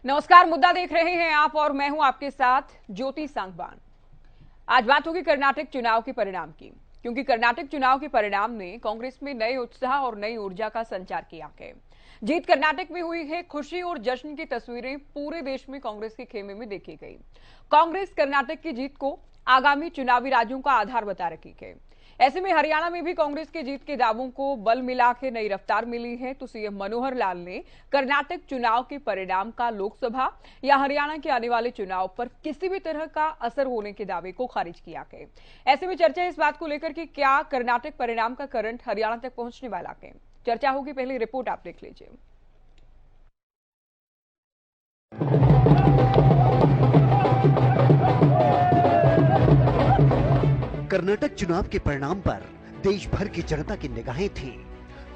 नमस्कार, मुद्दा देख रहे हैं आप और मैं हूं आपके साथ ज्योति सांगवान। आज बात होगी कर्नाटक चुनाव के परिणाम की, क्योंकि कर्नाटक चुनाव के परिणाम ने कांग्रेस में नए उत्साह और नई ऊर्जा का संचार किया है। जीत कर्नाटक में हुई है, खुशी और जश्न की तस्वीरें पूरे देश में कांग्रेस के खेमे में देखी गई। कांग्रेस कर्नाटक की जीत को आगामी चुनावी राज्यों का आधार बता रही है। ऐसे में हरियाणा में भी कांग्रेस के जीत के दावों को बल मिला के नई रफ्तार मिली है। तो सीएम मनोहर लाल ने कर्नाटक चुनाव के परिणाम का लोकसभा या हरियाणा के आने वाले चुनाव पर किसी भी तरह का असर होने के दावे को खारिज किया है। ऐसे में चर्चा इस बात को लेकर कि क्या कर्नाटक परिणाम का करंट हरियाणा तक पहुंचने वाला है। चर्चा होगी, पहली रिपोर्ट आप देख लीजिए। कर्नाटक चुनाव के परिणाम पर देश भर की जनता की निगाहें थी।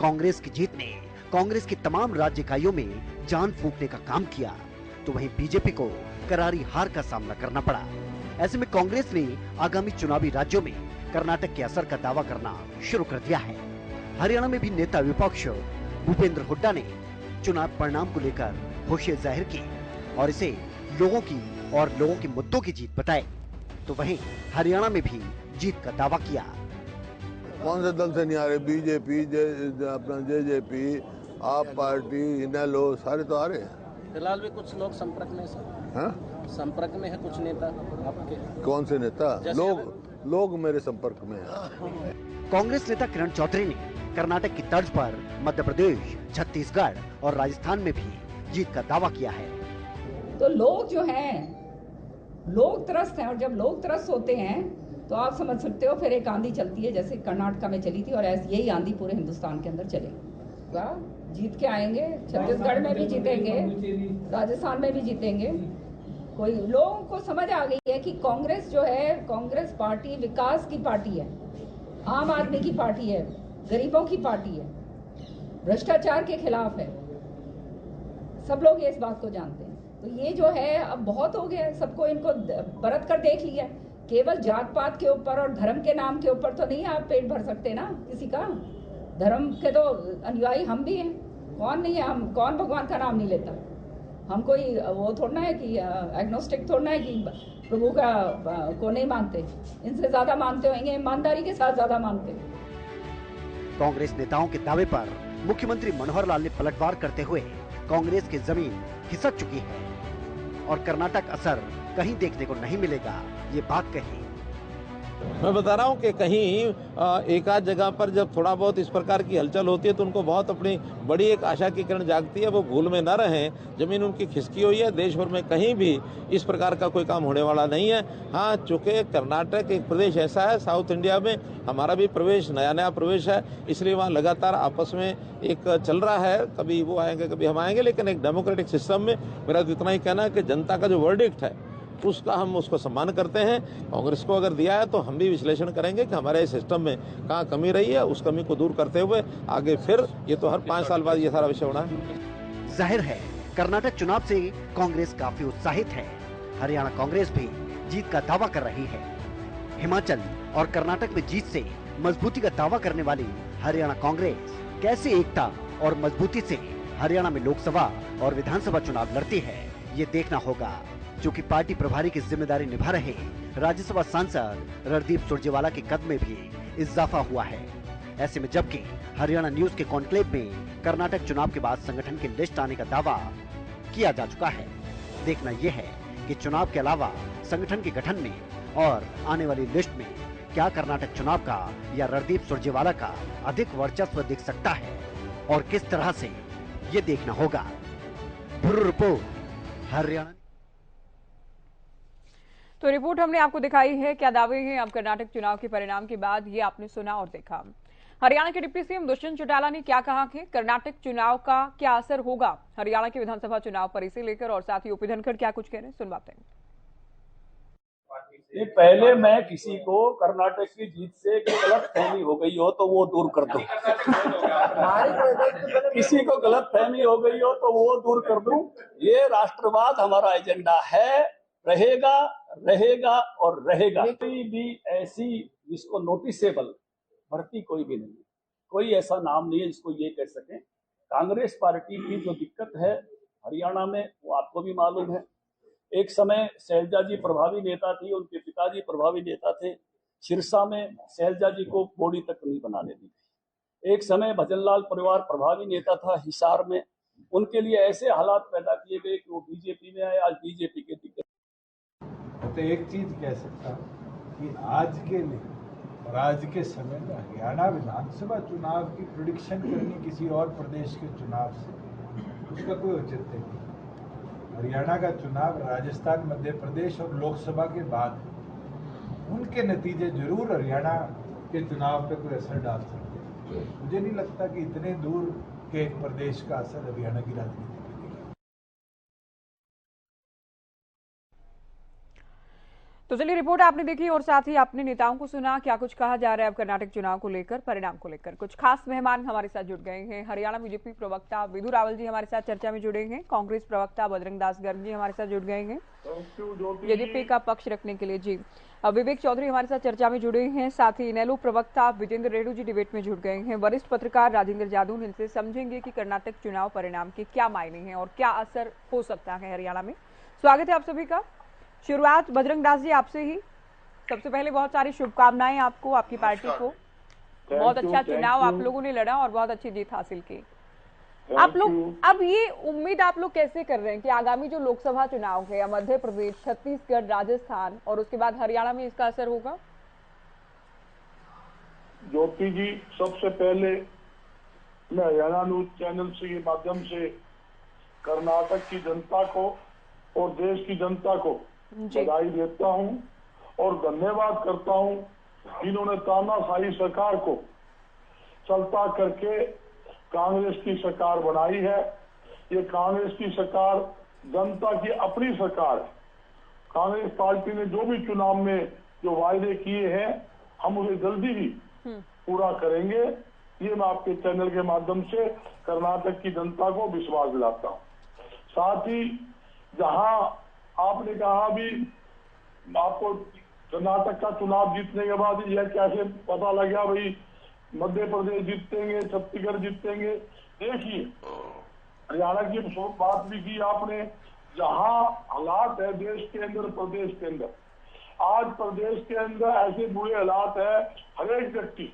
कांग्रेस की जीत ने कांग्रेस की तमाम राज्य इकाइयों में जान फूंकने का काम किया, तो वहीं बीजेपी को करारी हार का सामना करना पड़ा। ऐसे में कांग्रेस ने आगामी चुनावी राज्यों में कर्नाटक के असर का दावा करना शुरू कर दिया है। हरियाणा में भी नेता विपक्ष भूपेंद्र हुड्डा ने चुनाव परिणाम को लेकर खुशी जाहिर की और इसे लोगों के मुद्दों की जीत बताए। तो वहीं हरियाणा में भी जीत का दावा किया। कौन से दल से नहीं आ रहे? बीजेपी, अपना जेजेपी, आप पार्टी, इनेलो, सारे तो आ रहे हैं। फिलहाल भी कुछ लोग संपर्क में संपर्क में है कुछ नेता आपके। कौन से नेता? लोग मेरे संपर्क में हैं। कांग्रेस नेता किरण चौधरी ने कर्नाटक की तर्ज पर मध्य प्रदेश, छत्तीसगढ़ और राजस्थान में भी जीत का दावा किया है। तो लोग जो हैं, लोग त्रस्त हैं, और जब लोग त्रस्त होते हैं तो आप समझ सकते हो फिर एक आंधी चलती है, जैसे कर्नाटक में चली थी, और यही आंधी पूरे हिंदुस्तान के अंदर चलेगी। जीत के आएंगे, छत्तीसगढ़ में भी जीतेंगे, राजस्थान में भी जीतेंगे। कोई लोगों को समझ आ गई है कि कांग्रेस जो है, कांग्रेस पार्टी विकास की पार्टी है, आम आदमी की पार्टी है, गरीबों की पार्टी है, भ्रष्टाचार के खिलाफ है। सब लोग ये इस बात को जानते हैं। तो ये जो है अब बहुत हो गया, सबको इनको परत कर देख लिया। केवल जात पात के ऊपर और धर्म के नाम के ऊपर तो नहीं आप पेट भर सकते ना किसी का। धर्म के तो अनुयायी हम भी हैं, कौन नहीं है? हम कौन भगवान का नाम नहीं लेता? हम कोई वो थोड़ना है कि एग्नोस्टिक थोड़ना है कि प्रभु का को नहीं मानते। इनसे ज्यादा मानते होंगे, ईमानदारी के साथ ज्यादा मानते। कांग्रेस नेताओं के दावे पर मुख्यमंत्री मनोहर लाल ने पलटवार करते हुए कांग्रेस की जमीन खिसक चुकी है और कर्नाटक असर कहीं देखने को नहीं मिलेगा, ये बात कही। मैं बता रहा हूँ कि कहीं एक आध जगह पर जब थोड़ा बहुत इस प्रकार की हलचल होती है तो उनको बहुत अपनी बड़ी एक आशा की किरण जागती है। वो भूल में न रहें, जमीन उनकी खिसकी हुई है। देश भर में कहीं भी इस प्रकार का कोई काम होने वाला नहीं है। हाँ, चूंकि कर्नाटक एक प्रदेश ऐसा है, साउथ इंडिया में हमारा भी प्रवेश नया प्रवेश है, इसलिए वहाँ लगातार आपस में एक चल रहा है, कभी वो आएंगे कभी हम आएंगे, लेकिन एक डेमोक्रेटिक सिस्टम में मेरा तो इतना ही कहना है कि जनता का जो वर्डिक्ट है उसका हम उसको सम्मान करते हैं। कांग्रेस को अगर दिया है तो हम भी विश्लेषण करेंगे कि हमारे इस सिस्टम में कहाँ कमी रही है, उस कमी को दूर करते हुए आगे फिर ये तो हर 5 साल बाद ये सारा विषय होना है। जाहिर है कर्नाटक चुनाव से कांग्रेस काफी उत्साहित है। हरियाणा कांग्रेस भी जीत का दावा कर रही है। हिमाचल और कर्नाटक में जीत से मजबूती का दावा करने वाली हरियाणा कांग्रेस कैसे एकता और मजबूती से हरियाणा में लोकसभा और विधानसभा चुनाव लड़ती है, ये देखना होगा। जो कि पार्टी प्रभारी की जिम्मेदारी निभा रहे राज्यसभा सांसद रणदीप सुरजेवाला के कद में भी इजाफा हुआ है। ऐसे में जबकि हरियाणा न्यूज के कॉन्क्लेव में कर्नाटक चुनाव के बाद संगठन की लिस्ट आने का दावा किया जा चुका है, देखना यह है कि चुनाव के अलावा संगठन के गठन में और आने वाली लिस्ट में क्या कर्नाटक चुनाव का या रणदीप सुरजेवाला का अधिक वर्चस्व दिख सकता है और किस तरह से ये देखना होगा। Bureau report, Haryana. तो रिपोर्ट हमने आपको दिखाई है, क्या दावे हैं अब कर्नाटक चुनाव के परिणाम के बाद, ये आपने सुना और देखा। हरियाणा के डिप्टी सीएम दुष्यंत चौटाला ने क्या कहा है, कर्नाटक चुनाव का क्या असर होगा हरियाणा के विधानसभा चुनाव पर, इसे लेकर, और साथ ही ओपी धनखड़ क्या कुछ कह रहे हैं, सुनवाते हैं। पहले मैं किसी को कर्नाटक की जीत से गलत फहमी हो गई हो तो वो दूर कर दूं। किसी को गलत फहमी हो गई हो तो वो दूर कर दूं। ये राष्ट्रवाद हमारा एजेंडा है, रहेगा और रहेगा। कोई भी ऐसी जिसको नोटिसेबल भर्ती कोई भी नहीं है, कोई ऐसा नाम नहीं है जिसको ये कह सकें। कांग्रेस पार्टी की जो दिक्कत है हरियाणा में, वो आपको भी मालूम है। एक समय शैलजा जी प्रभावी नेता थी, उनके पिताजी प्रभावी नेता थे। सिरसा में शैलजा जी को बोड़ी तक नहीं बनाने दी थी। एक समय भजनलाल परिवार प्रभावी नेता था हिसार में, उनके लिए ऐसे हालात पैदा किए गए कि वो बीजेपी में आए। आज बीजेपी के दिग्गज तो एक चीज कह सकता हूं कि आज के लिए और आज के समय में हरियाणा विधानसभा चुनाव की प्रेडिक्शन करनी किसी और प्रदेश के चुनाव से, उसका कोई औचित्य नहीं। हरियाणा का चुनाव राजस्थान, मध्य प्रदेश और लोकसभा के बाद उनके नतीजे जरूर हरियाणा के चुनाव पे कोई असर डाल सकते हैं। मुझे नहीं लगता कि इतने दूर के एक प्रदेश का असर हरियाणा की राजनीति पर दिखेगा। तो चलिए, रिपोर्ट आपने देखी और साथ ही आपने नेताओं को सुना क्या कुछ कहा जा रहा है अब कर्नाटक चुनाव को लेकर, परिणाम को लेकर। कुछ खास मेहमान हमारे साथ जुड़ गए हैं। हरियाणा बीजेपी प्रवक्ता विधु रावल जी हमारे साथ चर्चा में जुड़े हैं। कांग्रेस प्रवक्ता बजरंग दास गर्ग जी हमारे साथ जुड़ गए हैं जेजेपी का पक्ष रखने के लिए जी। विवेक चौधरी हमारे साथ चर्चा में जुड़े हैं। साथ ही इनेलो प्रवक्ता विजेंद्र रेड्डी जी डिबेट में जुड़ गए हैं। वरिष्ठ पत्रकार राजेंद्र जादू, इनसे समझेंगे कि कर्नाटक चुनाव परिणाम के क्या मायने हैं और क्या असर हो सकता है हरियाणा में। स्वागत है आप सभी का। शुरुआत बजरंग दास जी आपसे ही। सबसे पहले बहुत सारी शुभकामनाएं आपको, आपकी पार्टी को। बहुत अच्छा चुनाव आप लोगों ने लड़ा और बहुत अच्छी जीत हासिल की। आप लोग अब ये उम्मीद आप लोग कैसे कर रहे हैं कि आगामी जो लोकसभा चुनाव है, मध्य प्रदेश, छत्तीसगढ़, राजस्थान और उसके बाद हरियाणा में इसका असर होगा? ज्योति जी, सबसे पहले मैं हरियाणा न्यूज चैनल से के माध्यम से कर्नाटक की जनता को और देश की जनता को बधाई देता हूं और धन्यवाद करता हूं। इन्होंने तानाशाही सरकार को चलता करके कांग्रेस की सरकार बनाई है। ये कांग्रेस की सरकार जनता की अपनी सरकार है। कांग्रेस पार्टी ने जो भी चुनाव में जो वायदे किए हैं, हम उसे जल्दी ही पूरा करेंगे। ये मैं आपके चैनल के माध्यम से कर्नाटक की जनता को विश्वास दिलाता हूँ। साथ ही जहां आपने कहा भी आपको कर्नाटक का चुनाव जीतने के बाद यह कैसे पता लगा भाई मध्य प्रदेश जीतेंगे, छत्तीसगढ़ जीतेंगे। देखिए, हरियाणा की बात भी की आपने। जहां हालात है देश के अंदर, प्रदेश के अंदर, आज प्रदेश के अंदर ऐसे बुरे हालात है, हर एक व्यक्ति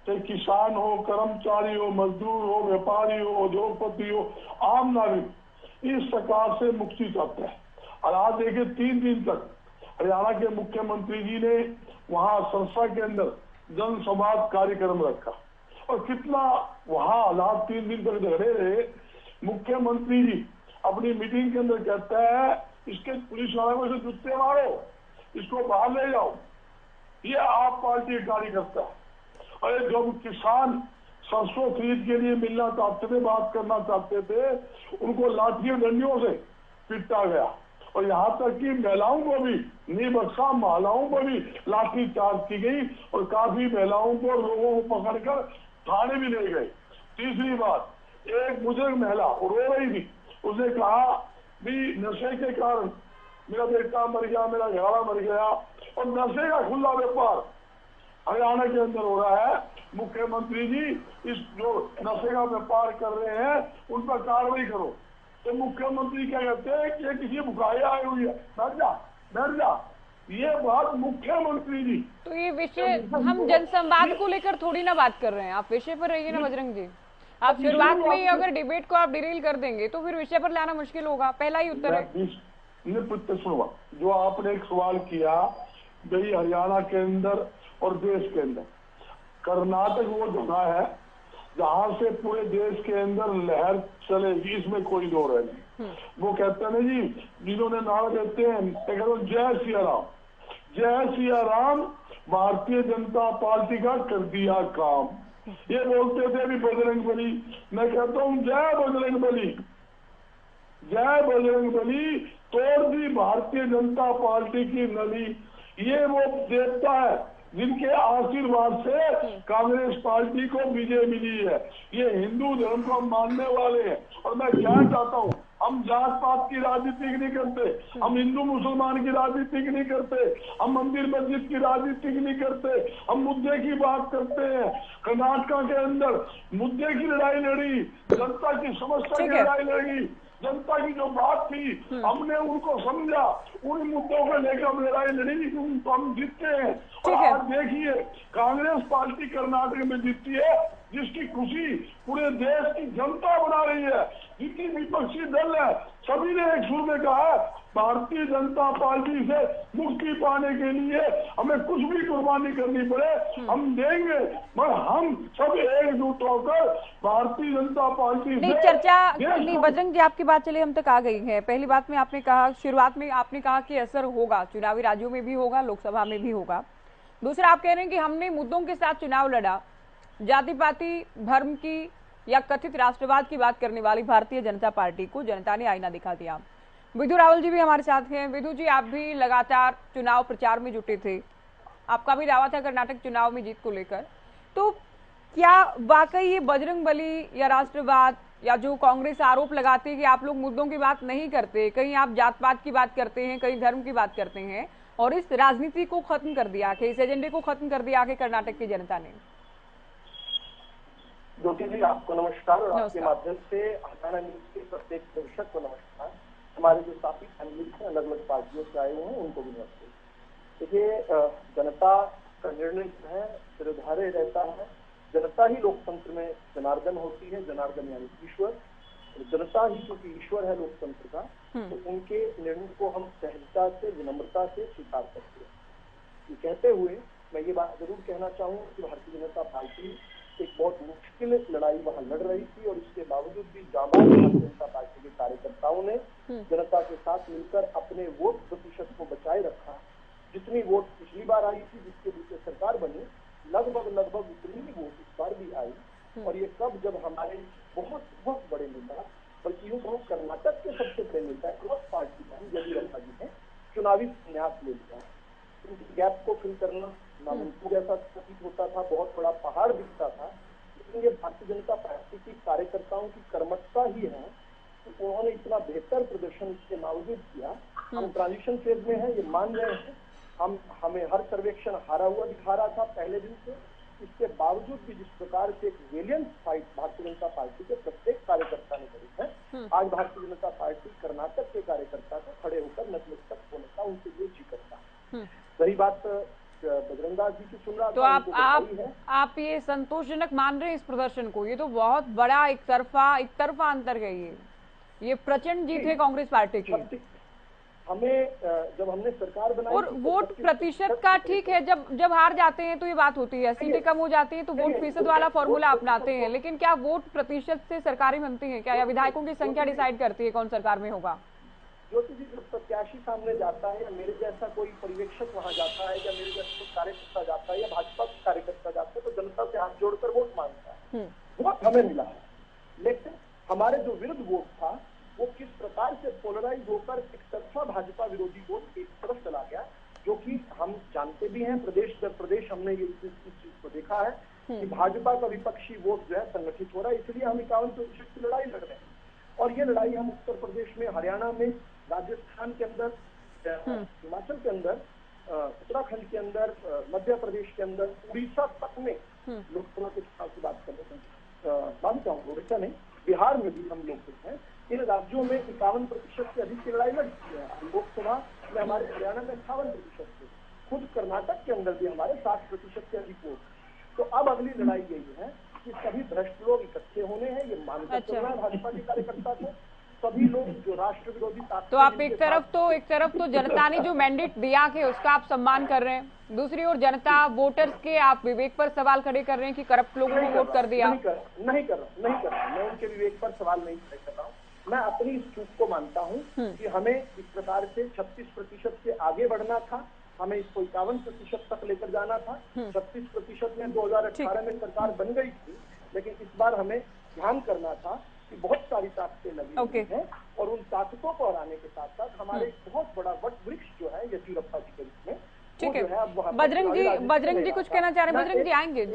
चाहे किसान हो, कर्मचारी हो, मजदूर हो, व्यापारी हो, उद्योगपति हो, आम नागरिक इस सरकार से मुक्ति चाहते हैं। और आज देखिए 3 दिन तक हरियाणा के मुख्यमंत्री जी ने वहां संसद के अंदर जनसंवाद कार्यक्रम रखा और कितना वहां हालात 3 दिन तक झगड़े रहे। मुख्यमंत्री जी अपनी मीटिंग के अंदर कहता है इसके पुलिस वालों से जूते मारो, इसको बाहर ले जाओ। ये आप पार्टी कार्यकर्ता है। अरे जब किसान सरसों खरीद के लिए मिलना चाहते थे, बात करना चाहते थे, उनको लाठियों डंडियों से पीटा गया और यहाँ तक कि महिलाओं को भी नहीं बख्शा, महिलाओं को भी लाठी चार्ज की गई और काफी महिलाओं को लोगों को पकड़कर थाने भी ले गए। तीसरी बात, एक बुजुर्ग महिला रो रही थी, उसने कहा भी नशे के कारण मेरा बेटा मर गया, मेरा घरवाला मर गया। और नशे का खुला व्यापार हरियाणा के अंदर हो रहा है। मुख्यमंत्री जी इस जो नशे का व्यापार कर रहे हैं उन पर कार्रवाई करो। तो मुख्यमंत्री क्या कहते हैं कि ये किसी भुखाई आई हुई है, बैठ जा। ये बात मुख्यमंत्री जी। तो ये विषय हम जनसंवाद को लेकर थोड़ी ना बात कर रहे हैं, आप विषय पर रहिए ना बजरंग जी। आप शुरुआत में ही अगर डिबेट को आप डिरेल कर देंगे तो फिर विषय पर लाना मुश्किल होगा। पहला ही उत्तर है। सुनवा, जो आपने एक सवाल किया भाई हरियाणा के अंदर और देश के अंदर, कर्नाटक वो जगह है जहां से पूरे देश के अंदर लहर चलेगी, इसमें कोई दो रह नहीं। वो कहते हैं ना जी, जिन्होंने नारा देते हैं जय सिया राम, जय सिया राम, भारतीय जनता पार्टी का कर दिया काम। ये बोलते थे अभी बजरंग बली। मैं कहता हूँ जय बजरंग बली, जय बजरंग बली, तोड़ दी भारतीय जनता पार्टी की नली। ये वो देवता है जिनके आशीर्वाद से कांग्रेस पार्टी को विजय मिली है। ये हिंदू धर्म को मानने वाले हैं। और मैं कहना चाहता हूँ, हम जात पात की राजनीति नहीं करते, हम हिंदू मुसलमान की राजनीति नहीं करते, हम मंदिर मस्जिद की राजनीति नहीं करते, हम मुद्दे की बात करते हैं। कर्नाटक के अंदर मुद्दे की लड़ाई लड़ी, जनता की समस्या की लड़ाई लड़ी। जनता की जो बात थी हमने उनको समझा, उन मुद्दों को लेकर हम लड़ाई लड़ी, तो हम जीतते हैं। और आज देखिए कांग्रेस पार्टी कर्नाटक में जीतती है, जिसकी खुशी पूरे देश की जनता बना रही है। जितनी विपक्षी दल है सभी ने एक सुर में कहा भारतीय जनता पार्टी से मुक्ति पाने के लिए हमें कुछ भी कुर्बानी करनी पड़े हम देंगे, मगर हम सब एकजुट होकर भारतीय जनता पार्टी नहीं से चर्चा नहीं। बजरंग जी आपकी बात चलिए हम तक आ गई है। पहली बात में आपने कहा, शुरुआत में आपने कहा कि असर होगा, चुनावी राज्यों में भी होगा, लोकसभा में भी होगा। दूसरा आप कह रहे हैं कि हमने मुद्दों के साथ चुनाव लड़ा, जाति पाति धर्म की या कथित राष्ट्रवाद की बात करने वाली भारतीय जनता पार्टी को जनता ने आईना दिखा दिया। विधु रावल जी भी हमारे साथ हैं। विधु जी आप भी लगातार चुनाव प्रचार में जुटे थे, आपका भी दावा था कर्नाटक चुनाव में जीत को लेकर, तो क्या वाकई ये बजरंगबली या राष्ट्रवाद या जो कांग्रेस आरोप लगाती है कि आप लोग मुद्दों की बात नहीं करते, कहीं आप जात पात की बात करते हैं, कहीं धर्म की बात करते हैं, और इस राजनीति को खत्म कर दिया कि इस एजेंडे को खत्म कर दिया कि कर्नाटक की जनता ने? ज्योति जी आपको नमस्कार और आपके माध्यम से हरियाणा न्यूज के प्रत्येक दर्शक को नमस्कार। हमारे जो साथी पैनलिस्ट हैं अलग अलग पार्टियों से आए हुए हैं उनको भी नमस्ते। देखिए जनता का निर्णय जो है सिरधारे रहता है। जनता ही लोकतंत्र में जनार्दन होती है, जनार्दन यानी ईश्वर। जनता ही क्योंकि ईश्वर है लोकतंत्र का, तो उनके निर्णय को हम सहजता से विनम्रता से स्वीकार करते हैं। ये कहते हुए मैं ये बात जरूर कहना चाहूँ कि भारतीय जनता पार्टी एक बहुत मुश्किल लड़ाई वहां लड़ रही थी और इसके बावजूद भी जाबाज भारतीय जनता पार्टी के कार्यकर्ताओं ने जनता के साथ मिलकर अपने वोट प्रतिशत को बचाए रखा। जितनी वोट पिछली बार आई थी, जिसके पीछे सरकार बनी, लगभग उतनी ही वोट इस बार भी आई। और ये सब जब हमारे बहुत बड़े नेता, बल्कि यूं कहूं कर्नाटक के सबसे बड़े नेता क्रॉस पार्टी येदियुरप्पा जी ने चुनावी संन्यास ले लिया। उनकी गैप को फिल करना नामुमकिन जैसा प्रतीत होता था, बहुत बड़ा पहाड़ दिखता था, लेकिन ये भारतीय जनता पार्टी की कार्यकर्ताओं की कर्मठता ही है तो उन्होंने इतना बेहतर प्रदर्शन इसके बावजूद किया। हम ट्रांजिशन फेज में हैं, ये मान रहे हैं। हमें हर सर्वेक्षण हारा हुआ दिखा रहा था पहले दिन से। इसके बावजूद भी जिस प्रकार से एक valiant fight Bharatiya Janata party के प्रत्येक कार्यकर्ता ने करी है, आज भारतीय जनता पार्टी कर्नाटक के कार्यकर्ता को खड़े होकर नतमस्तक होने का उनके लिए जी करता है। रही बात बजरंगदास जी की सुन रहा तो आप ये संतोषजनक मान रहे हैं इस प्रदर्शन को? ये तो बहुत बड़ा एक तरफा अंतर है। ये प्रचंड जीत है कांग्रेस पार्टी की। हमें जब हमने सरकार बनाई और वोट प्रतिशत का ठीक है, जब हार जाते हैं तो ये बात होती है, सीटें कम हो जाती है तो वोट फीसद वाला फॉर्मूला अपनाते हैं, लेकिन क्या वोट प्रतिशत से सरकारें बनती हैं क्या, या विधायकों की संख्या डिसाइड करती है कौन सरकार में होगा? ज्योति जी जब प्रत्याशी सामने जाता है या मेरे जैसा कोई पर्यवेक्षक वहां जाता है या मेरे जैसा कोई कार्यकर्ता जाता है या भाजपा का कार्यकर्ता जाता है तो जनता से हाथ जोड़कर वोट मांगता है। वोट हमें मिला है, लेकिन हमारे जो विरुद्ध वोट था वो किस प्रकार से पोलराइज होकर एक तरफा भाजपा विरोधी वोट एक तरफ चला गया, जो कि हम जानते भी हैं। प्रदेश दर प्रदेश हमने ये इस चीज को देखा है कि भाजपा का विपक्षी वोट जो है संगठित हो रहा है, इसलिए हम 51% की लड़ाई लड़ रहे हैं। और ये लड़ाई हम उत्तर प्रदेश में, हरियाणा में, राजस्थान के अंदर, हिमाचल के अंदर, उत्तराखंड के अंदर, मध्य प्रदेश के अंदर, उड़ीसा तक में लोकसभा के चुनाव की बात कर रहे थे। मानता हूँ उड़ीसा नहीं, बिहार में भी हम लोग हैं। इन राज्यों में 51% से अधिक की लड़ाई लड़ चुकी है। लोकसभा में हमारे हरियाणा में 58% थे, खुद कर्नाटक के अंदर भी हमारे 60% से अधिक वोट। तो अब अगली लड़ाई यही है कि सभी भ्रष्ट लोग इकट्ठे होने हैं, ये मानकर चलना है भाजपा के कार्यकर्ता को। सभी लोग जो राष्ट्र विरोधी तो आप एक तरफ तो जनता ने जो मैंडेट दिया कि उसका आप सम्मान कर रहे हैं, दूसरी ओर जनता वोटर्स के आप विवेक पर सवाल खड़े कर रहे हैं कि करप्ट लोगों को वोट कर दिया। नहीं कर रहा, मैं उनके विवेक पर सवाल नहीं खड़े कर रहा हूँ। मैं अपनी इस चूक को मानता हूँ कि हमें इस प्रकार से 36% से आगे बढ़ना था, हमें इसको 51% तक लेकर जाना था। 36% में 2018 में सरकार बन गई थी, लेकिन इस बार हमें ध्यान करना था कि बहुत सारी ताकतें लगी हैं और उन ताकतों को हराने के साथ साथ हमारे बहुत बड़ा वट वृक्ष जो है येदियुरप्पा जी के रूप में, ठीक है। बजरंग जी कुछ कहना चाह रहे हैं? बजरंग जी आएंगे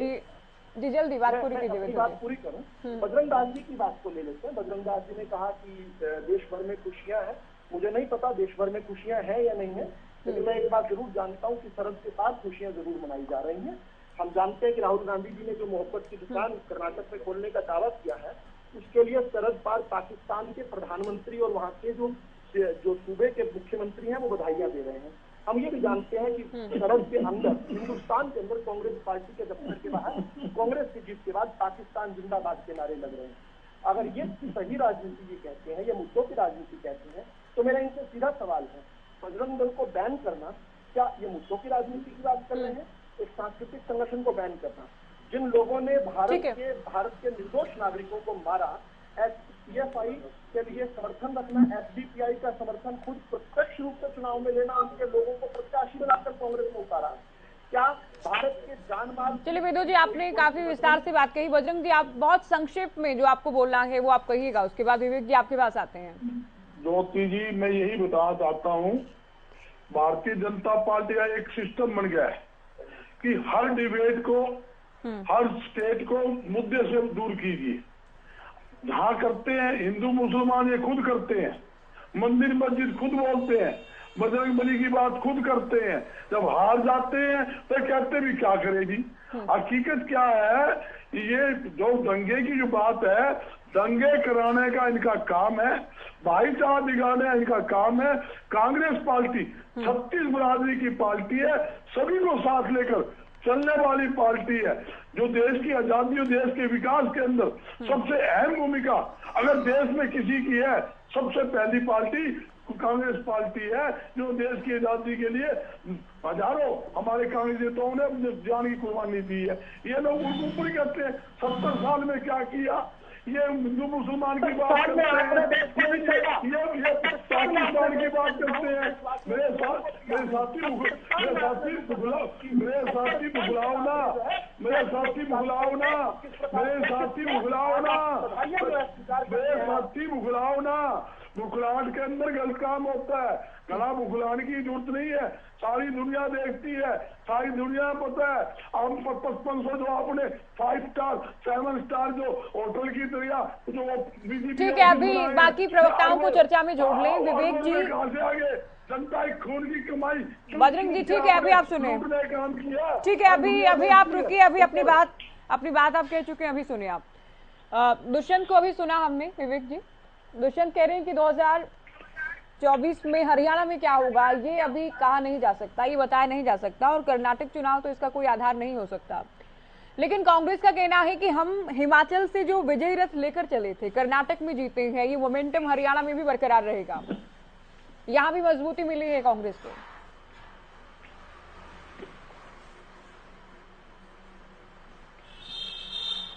जी जल्दी बात पूरी कीजिए। बात पूरी करूं, बजरंग दास जी की बात को ले लेते हैं। बजरंग दास जी ने कहा कि देश भर में खुशियां हैं। मुझे नहीं पता देश भर में खुशियां हैं या नहीं है, लेकिन मैं एक बात जरूर जानता हूं कि सरहद के पास खुशियां जरूर मनाई जा रही हैं। हम जानते हैं कि राहुल गांधी जी ने जो मोहब्बत की दुकान कर्नाटक में खोलने का दावा किया है, उसके लिए सरहद पार पाकिस्तान के प्रधानमंत्री और वहाँ के जो सूबे के मुख्यमंत्री हैं वो बधाइयां दे रहे हैं। हम ये भी जानते हैं कि सरहद के अंदर, हिंदुस्तान के अंदर कांग्रेस पार्टी के दफ्तर के बाहर कांग्रेस की जीत के बाद पाकिस्तान जिंदाबाद के नारे लग रहे हैं। अगर ये सही राजनीति ये कहते हैं, ये मुद्दों की राजनीति कहते हैं, तो मेरा इनसे सीधा सवाल है, बजरंग दल को बैन करना, क्या ये मुद्दों की राजनीति की बात कर रहे हैं? एक सांस्कृतिक संगठन को बैन करना, जिन लोगों ने भारत के निर्दोष नागरिकों को मारा, पीएफआई के लिए समर्थन रखना, एसडीपीआई का समर्थन खुद प्रत्यक्ष रूप से चुनाव में लेना, उनके लोगों को प्रत्याशी बनाकर कांग्रेस में उतारा, क्या भारत के जानमाल। चलिए वेदो जी, आपने काफी विस्तार से बात कही। बजरंग जी, आप बहुत संक्षेप में जो आपको बोलना है वो आप कहिएगा, उसके बाद विवेक जी आपके पास आते हैं। ज्योति जी, मैं यही बताना चाहता हूँ, भारतीय जनता पार्टी का एक सिस्टम बन गया है कि हर डिबेट को, हर स्टेट को मुद्दे से दूर कीजिए। जहाँ करते हैं हिंदू मुसलमान ये खुद करते हैं, मंदिर मस्जिद खुद बोलते हैं, बजरंग बली की बात खुद करते हैं, जब हार जाते हैं तो कहते भी क्या करेगी। हकीकत क्या है, ये जो दंगे की जो बात है, दंगे कराने का इनका काम है, भाईचारा बिगाड़ने इनका काम है। कांग्रेस पार्टी 36 बरादरी की पार्टी है, सभी को साथ लेकर चलने वाली पार्टी है, जो देश की आजादी और देश के विकास के अंदर सबसे अहम भूमिका अगर देश में किसी की है, सबसे पहली पार्टी कांग्रेस पार्टी है, जो देश की आजादी के लिए हजारों हमारे कांग्रेस नेताओं ने अपने जान की कुर्बानी दी है। ये लोग उनको ऊपर करते हैं 70 साल में क्या किया, ये हिंदू मुसलमान की बात करते हैं, ये पाकिस्तान की बात करते हैं। मेरे साथी बुलाओ ना, बुखलाहट के अंदर गलत काम होता है, गला बुखलाने की जरूरत नहीं है, सारी दुनिया देखती है, सारी दुनिया पता है। हम 5500 जो आपने 5 स्टार 7 स्टार जो होटल की तरह जो ठीक है, अभी बाकी प्रवक्ताओं को चर्चा में जोड़ लें। विवेक जी, जनता की खून की कमाई। बजरंग जी ठीक है, अभी आप सुने, काम किया, ठीक है, अभी आप रुकिए, अभी अपनी बात आप कह चुके हैं, अभी सुने आप। दुष्यंत को अभी सुना हमने। विवेक जी, दुष्यंत कह रहे हैं कि 2024 में हरियाणा में क्या होगा ये अभी कहा नहीं जा सकता, ये बताया नहीं जा सकता, और कर्नाटक चुनाव तो इसका कोई आधार नहीं हो सकता। लेकिन कांग्रेस का कहना है कि हम हिमाचल से जो विजयी रथ लेकर चले थे, कर्नाटक में जीते हैं, ये मोमेंटम हरियाणा में भी बरकरार रहेगा, यहाँ भी मजबूती मिली है कांग्रेस को।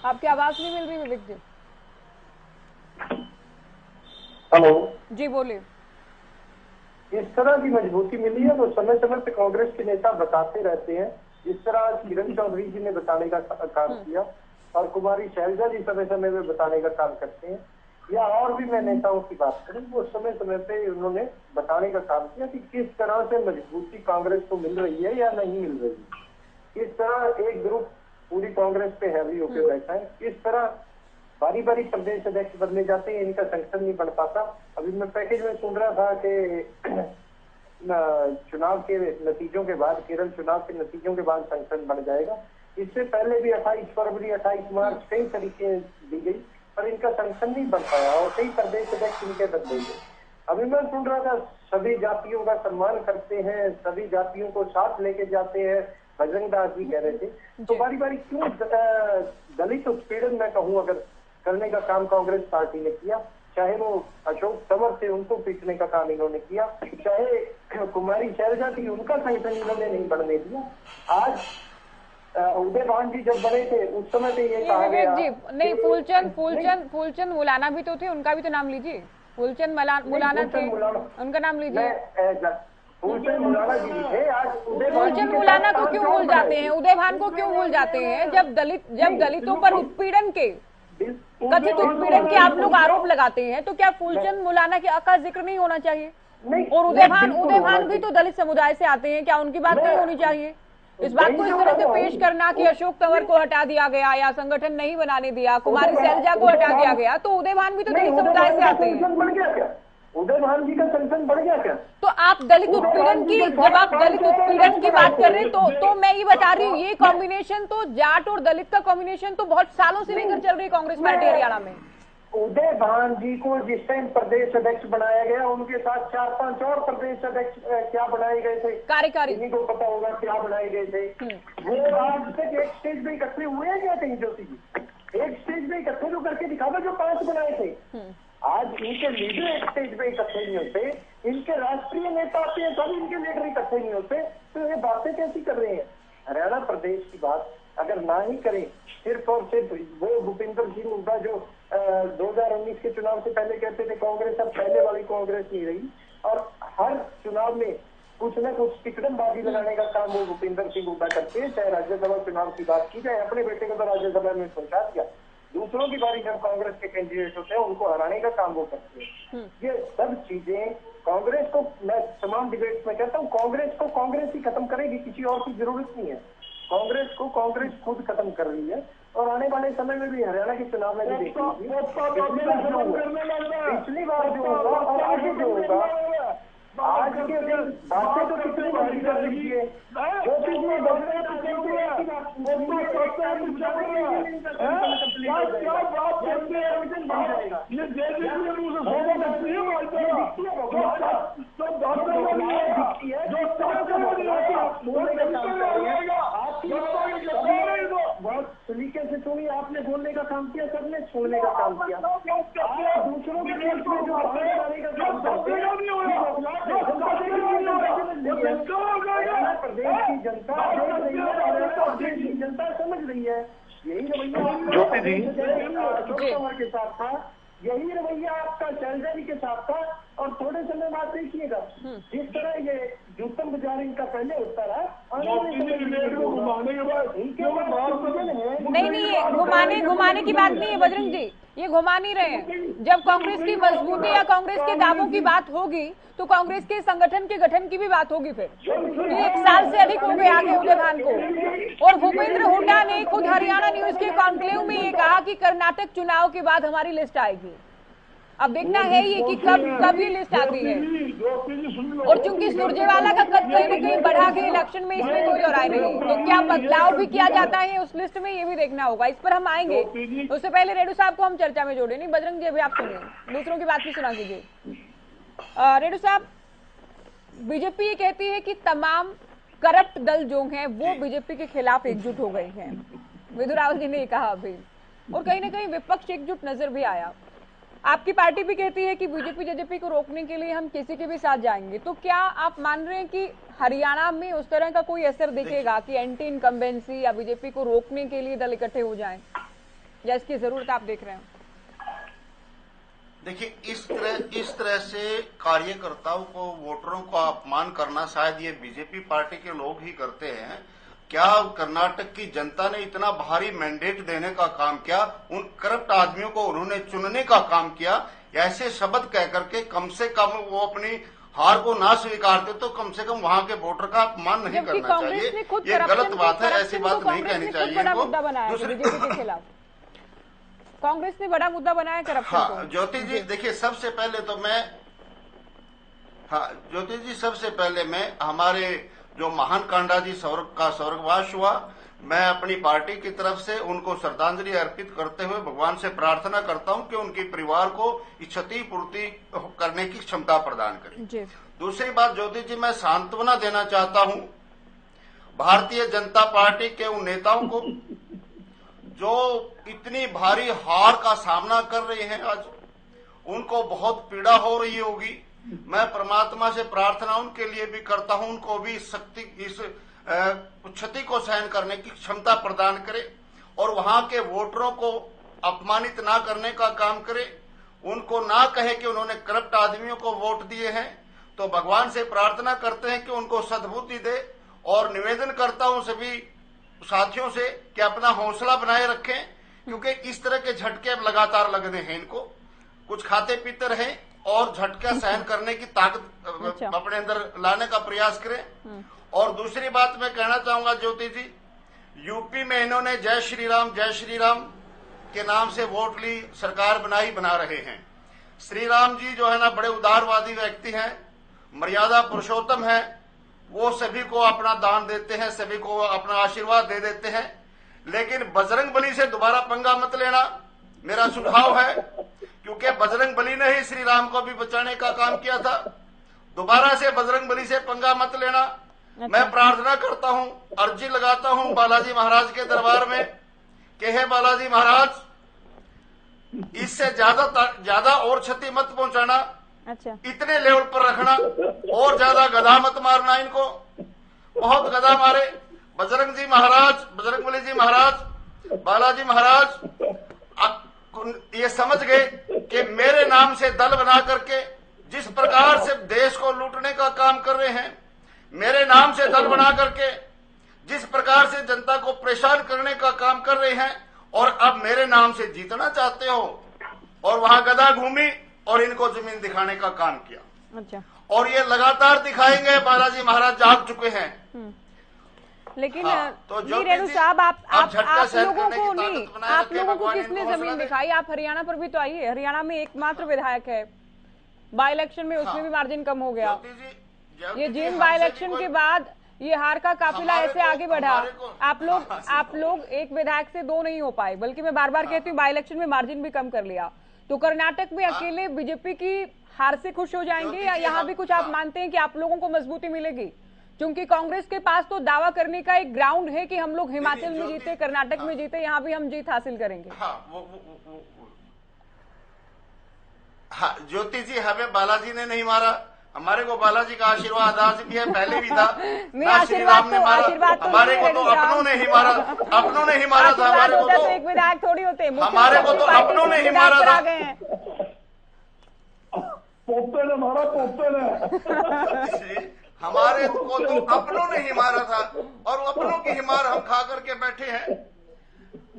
आपकी आवाज नहीं मिल रही विवेक जी। हेलो जी बोलिए। इस तरह की मजबूती मिली है तो समय समय पे कांग्रेस के नेता बताते रहते हैं, जिस तरह किरण चौधरी जी ने बताने का काम किया और कुमारी शैलजा जी समय समय में बताने का काम करते हैं, या और भी मैं नेताओं की बात करूं, वो समय समय पे उन्होंने बताने का काम किया कि किस तरह से मजबूती कांग्रेस को मिल रही है या नहीं मिल रही है, किस तरह एक ग्रुप पूरी कांग्रेस पे हैवी होकर बैठा है, किस तरह बारी बारी प्रदेश अध्यक्ष बदले जाते हैं, इनका संगठन नहीं बन पाता। अभी मैं पैकेज में सुन रहा था कि चुनाव के नतीजों के बाद, केरल चुनाव के नतीजों के बाद संगठन बन जाएगा। इससे पहले भी 28 फरवरी 28 मार्च कई तरीके दी गई, पर इनका संगठन नहीं बन पाया और कई प्रदेश अध्यक्ष इनके बदले गए। अभी मैं सुन रहा था सभी जातियों का सम्मान करते हैं, सभी जातियों को साथ लेके जाते हैं, बजरंग दास जी कह रहे थे। तो बारी बारी क्यों दलित उत्पीड़न मैं कहूँ अगर करने का काम कांग्रेस पार्टी ने किया, चाहे वो अशोक तंवर से उनको पीटने का काम इन्होंने किया, चाहे कुमारी शैलजा थी उनका संगठन इन्होंने नहीं बढ़ने दिया। आज उदय भान जी जब बने थे उस समय पे ये कहा गया जी नहीं, फूलचंद मुलाना भी तो थे, उनका भी तो नाम लीजिए। फूलचंद मुलाना थे, उनका नाम लीजिए। फूलचंद मुलाना जी थे, आज फूलचंद मुलाना को क्यों भूल जाते हैं, उदय भान को क्यों भूल जाते हैं? जब दलितों पर उत्पीड़न के, कथित उत्पीड़न के आप लोग आरोप लगाते हैं, तो क्या फूलचंद मुलाना का जिक्र नहीं होना चाहिए? और उदय भान भी तो दलित समुदाय से आते हैं, क्या उनकी बात नहीं होनी चाहिए? इस बात को इस तरह से पेश करना कि अशोक तंवर को हटा दिया गया या संगठन नहीं बनाने दिया, कुमारी शैलजा को हटा दिया गया, तो उदय भान भी तो दलित समुदाय से आते हैं। उदय भान जी का संगठन बढ़ गया क्या? तो आप दलित उत्पीड़न की, जब आप दलित उत्पीड़न की बात कर रहे हैं तो मैं ये बता रही हूँ, ये कॉम्बिनेशन तो जाट और दलित का कॉम्बिनेशन तो बहुत सालों से लेकर चल रही है कांग्रेस पार्टी हरियाणा में। उदय भान जी को जिस टाइम प्रदेश अध्यक्ष बनाया गया, उनके साथ 4-5 और प्रदेश अध्यक्ष क्या बनाए गए थे, कार्यकारी, इन्हीं को पता होगा क्या बनाए गए थे। वो आज तक एक स्टेज पे इकट्ठे हुए हैं क्या कहीं ज्योति जी? एक स्टेज पे इकट्ठे तो करके दिखा दो जो 5 बनाए थे। आज इनके लीडर एक स्टेज पे इकट्ठे नहीं होते, इनके राष्ट्रीय नेता आते हैं तब इनके लीडर इकट्ठे नहीं होते, तो ये बातें कैसी कर रहे हैं? हरियाणा प्रदेश की बात अगर ना ही करें, सिर्फ और सिर्फ वो भूपेंद्र सिंह हुड्डा जो 2019 के चुनाव से पहले कहते थे कांग्रेस अब पहले वाली कांग्रेस नहीं रही, और हर चुनाव में कुछ न कुछ टिकटमबाजी लगाने का काम वो भूपेंद्र सिंह हुड्डा करते हैं। चाहे राज्यसभा चुनाव की बात की जाए, अपने बेटे को तो राज्यसभा में पहुंचा दिया, दूसरों की बारी जब कांग्रेस के कैंडिडेट होते हैं उनको हराने का काम वो करते हैं। ये सब चीजें कांग्रेस को, मैं तमाम डिबेट्स में कहता हूँ, कांग्रेस को कांग्रेस ही खत्म करेगी, किसी और की जरूरत नहीं है। कांग्रेस को कांग्रेस खुद खत्म कर रही है, और आने वाले समय में भी हरियाणा के चुनाव में भी देखेंगे पिछली बार जो होगा और आगे जो होगा। आज के दिन बातें तो कितनी बड़ी कर रही है, जो पिछले बदले बहुत तरीके से सुनिए, आपने बोलने का काम किया, सबने सुनने का काम किया, दूसरों के बीच में जो बनाने का काम करते हैं प्रदेश की जनता देख रही है, प्रदेश की जनता समझ रही है। यही रवैया आपका के साथ था, यही रवैया आपका शैलजा जी के साथ था, और थोड़े समय बाद देखिएगा जिस तरह ये जूतम बाजार इनका पहले होता रहा, घुमाने के बाद नहीं, ये घुमाने की बात नहीं है बजरंग जी, ये घुमा नहीं रहे हैं। जब कांग्रेस की मजबूती या कांग्रेस के दावों की बात होगी तो कांग्रेस के संगठन के गठन की भी बात होगी। फिर तो 1 साल से अधिक हो गए आगे उदय भान को, और भूपेंद्र हुड्डा ने खुद हरियाणा न्यूज के कॉन्क्लेव में ये कहा कि कर्नाटक चुनाव के बाद हमारी लिस्ट आएगी। अब देखना है ये कि कब ये लिस्ट आती है, और चूंकि सुरजेवाला का कद कहीं न कहीं बढ़ा के इलेक्शन में, इसमें कोई दोहराई नहीं, तो क्या बदलाव भी किया जाता है उस लिस्ट में, ये भी देखना होगा। इस पर हम आएंगे, उससे पहले रेडू साहब को हम चर्चा में जोड़े। नहीं बजरंग जी, अभी आप सुनिए, दूसरों की बात भी सुना दीजिए। रेडू साहब, बीजेपी ये कहती है कि तमाम करप्ट दल जो हैं वो बीजेपी के खिलाफ एकजुट हो गए हैं, विधु रावत जी ने ये कहा अभी, और कहीं ना कहीं विपक्ष एकजुट नजर भी आया। आपकी पार्टी भी कहती है कि बीजेपी जेजेपी को रोकने के लिए हम किसी के भी साथ जाएंगे, तो क्या आप मान रहे हैं कि हरियाणा में उस तरह का कोई असर दिखेगा कि एंटी इनकम्बेंसी या बीजेपी को रोकने के लिए दल इकट्ठे हो जाएं, या इसकी जरूरत आप देख रहे हैं? देखिए, इस तरह से कार्यकर्ताओं को, वोटरों को अपमान करना शायद ये बीजेपी पार्टी के लोग ही करते हैं। क्या कर्नाटक की जनता ने इतना भारी मैंडेट देने का काम किया, उन करप्ट आदमियों को उन्होंने चुनने का काम किया, ऐसे शब्द कह करके कम से कम वो अपनी हार को ना स्वीकारते तो कम से कम वहां के वोटर का अपमान नहीं करना चाहिए। ये गलत बात है, ऐसी बात नहीं कहनी चाहिए इनको। कांग्रेस ने बड़ा मुद्दा बनाया करप्शन को। ज्योति जी देखिए, सबसे पहले मैं हमारे जो महान कांडा जी का स्वर्गवास हुआ, मैं अपनी पार्टी की तरफ से उनको श्रद्धांजलि अर्पित करते हुए भगवान से प्रार्थना करता हूं कि उनके परिवार को क्षतिपूर्ति करने की क्षमता प्रदान करें। दूसरी बात ज्योति जी, मैं सांत्वना देना चाहता हूं भारतीय जनता पार्टी के उन नेताओं को जो इतनी भारी हार का सामना कर रहे हैं। आज उनको बहुत पीड़ा हो रही होगी। मैं परमात्मा से प्रार्थना उनके लिए भी करता हूं, उनको भी शक्ति, इस क्षति को सहन करने की क्षमता प्रदान करे, और वहां के वोटरों को अपमानित ना करने का काम करे, उनको ना कहे कि उन्होंने करप्ट आदमियों को वोट दिए हैं। तो भगवान से प्रार्थना करते हैं कि उनको सद्बुद्धि दे, और निवेदन करता हूं सभी साथियों से कि अपना हौसला बनाए रखें, क्योंकि इस तरह के झटके अब लगातार लगने हैं इनको। कुछ खाते पीते रहें और झटका सहन करने की ताकत अपने अंदर लाने का प्रयास करें। और दूसरी बात मैं कहना चाहूंगा ज्योति जी, यूपी में इन्होंने जय श्री राम के नाम से वोट ली, सरकार बना रहे हैं। श्री राम जी जो है ना, बड़े उदारवादी व्यक्ति हैं, मर्यादा पुरुषोत्तम है, वो सभी को अपना दान देते हैं, सभी को अपना आशीर्वाद दे देते हैं। लेकिन बजरंग बली से दोबारा पंगा मत लेना। मेरा सुझाव है, क्योंकि बजरंग बली ने ही श्री राम को भी बचाने का काम किया था। दोबारा से बजरंग बली से पंगा मत लेना। मैं प्रार्थना करता हूं, अर्जी लगाता हूं बालाजी महाराज के दरबार में कि हे बालाजी महाराज, इससे ज्यादा और क्षति मत पहुंचाना। अच्छा, इतने लेवल पर रखना, और ज्यादा गधा मत मारना इनको। बहुत गधा मारे बजरंग जी महाराज, बजरंग बली जी महाराज, बालाजी महाराज ये समझ गए कि मेरे नाम से दल बना करके जिस प्रकार से देश को लूटने का काम कर रहे हैं, मेरे नाम से दल बना करके जिस प्रकार से जनता को परेशान करने का काम कर रहे हैं, और अब मेरे नाम से जीतना चाहते हो, और वहां गधा घूमी और इनको जमीन दिखाने का काम किया। अच्छा, और ये लगातार दिखाएंगे। बालाजी महाराज जाग चुके हैं। लेकिन तो रेणु साहब, आप लोगों को नहीं, आप लोगों को किसने भगवान जमीन दिखाई? आप हरियाणा पर भी तो आइए। हरियाणा में एकमात्र विधायक है, बाई इलेक्शन में उसमें भी मार्जिन कम हो गया। ये जींद बाई इलेक्शन के बाद ये हार का काफिला ऐसे आगे बढ़ा। आप लोग एक विधायक से दो नहीं हो पाए, बल्कि मैं बार बार कहती हूँ बाई इलेक्शन में मार्जिन भी कम कर लिया। तो कर्नाटक में अकेले बीजेपी की हार से खुश हो जाएंगे, या यहाँ भी कुछ आप मानते हैं कि आप लोगों को मजबूती मिलेगी? क्योंकि कांग्रेस के पास तो दावा करने का एक ग्राउंड है कि हम लोग हिमाचल में जीते, कर्नाटक में जीते, यहाँ भी हम जीत हासिल करेंगे। हाँ, ज्योति जी, हमें बालाजी ने नहीं मारा, हमारे को बालाजी का आशीर्वाद आज भी है, पहले भी था। आशीर्वाद तो हमारे को तो अपनों ने ही मारा, अपनों ने ही मारा था हमारे को। तो एक विधायक थोड़ी होते, हमारे को तो अपनों ने ही मारा था। पोपटे ने मारा, पोपटे ने। हमारे को तो अपनों ने ही मारा था, और अपनों की ही मार हम खा करके बैठे हैं।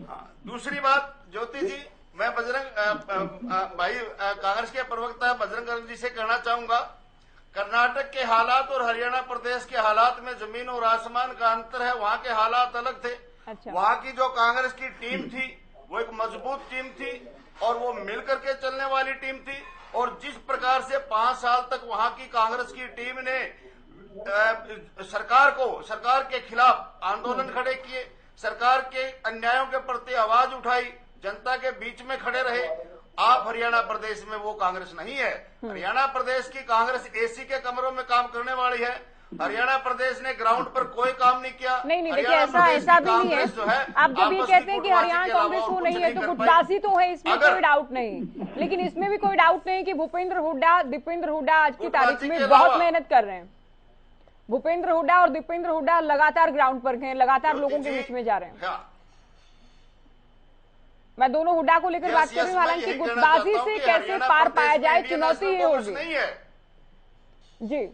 हाँ, दूसरी बात ज्योति जी, मैं बजरंग भाई कांग्रेस के प्रवक्ता बजरंग जी से कहना चाहूंगा, कर्नाटक के हालात और हरियाणा प्रदेश के हालात में जमीन और आसमान का अंतर है। वहां के हालात अलग थे। अच्छा। वहां की जो कांग्रेस की टीम थी वो एक मजबूत टीम थी, और वो मिलकर के चलने वाली टीम थी। और जिस प्रकार से 5 साल तक वहां की कांग्रेस की टीम ने सरकार के खिलाफ आंदोलन खड़े किए, सरकार के अन्यायों के प्रति आवाज उठाई, जनता के बीच में खड़े रहे। आप हरियाणा प्रदेश में वो कांग्रेस नहीं है। हरियाणा प्रदेश की कांग्रेस एसी के कमरों में काम करने वाली है। हरियाणा प्रदेश ने ग्राउंड पर कोई काम नहीं किया। नहीं, देखिए ऐसा भी नहीं है। आप जब ये कहते हैं कि हरियाणा कांग्रेस वो नहीं है, तो गुटबाजी तो है, इसमें कोई डाउट नहीं। लेकिन इसमें भी कोई डाउट नहीं कि भूपेंद्र हुड्डा, दीपेंद्र हुड्डा आज की तारीख में बहुत मेहनत कर रहे हैं। भूपेंद्र हुड्डा और दीपेंद्र हुड्डा लगातार ग्राउंड पर हैं, लगातार लोगों के बीच में जा रहे हैं। मैं दोनों हुड्डा को लेकर बात कर रही हूँ। हालांकि गुटबाजी से कैसे पार पाया जाए, चुनौती ये होगी जी।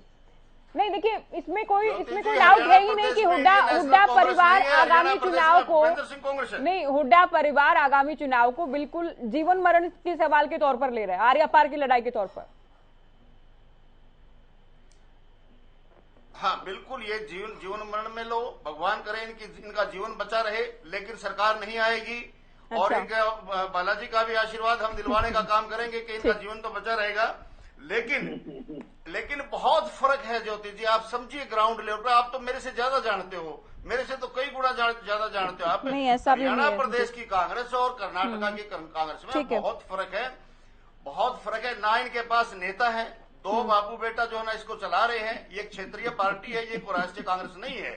नहीं, देखिए इसमें कोई डाउट है ही नहीं कि हुड्डा परिवार आगामी चुनाव को नहीं, हुड्डा परिवार आगामी चुनाव को बिल्कुल जीवन मरण के सवाल के तौर पर ले रहा है, आर्या पार की लड़ाई के तौर पर। हाँ बिल्कुल, ये जीवन मरण में लो, भगवान करे इनका जीवन बचा रहे, लेकिन सरकार नहीं आएगी। अच्छा। और इनका बालाजी का भी आशीर्वाद हम दिलवाने का काम करेंगे कि इनका जीवन तो बचा रहेगा। लेकिन बहुत फर्क है ज्योति जी, आप समझिए ग्राउंड लेवल पर। आप तो मेरे से ज्यादा जानते हो, मेरे से तो कई गुना ज्यादा जानते हो आप। हरियाणा प्रदेश की कांग्रेस और कर्नाटका की कांग्रेस में बहुत फर्क है, बहुत फर्क है। ना इनके पास नेता है, 2 बापू बेटा जो है ना इसको चला रहे हैं। ये क्षेत्रीय पार्टी है, ये कोई राष्ट्रीय कांग्रेस नहीं है।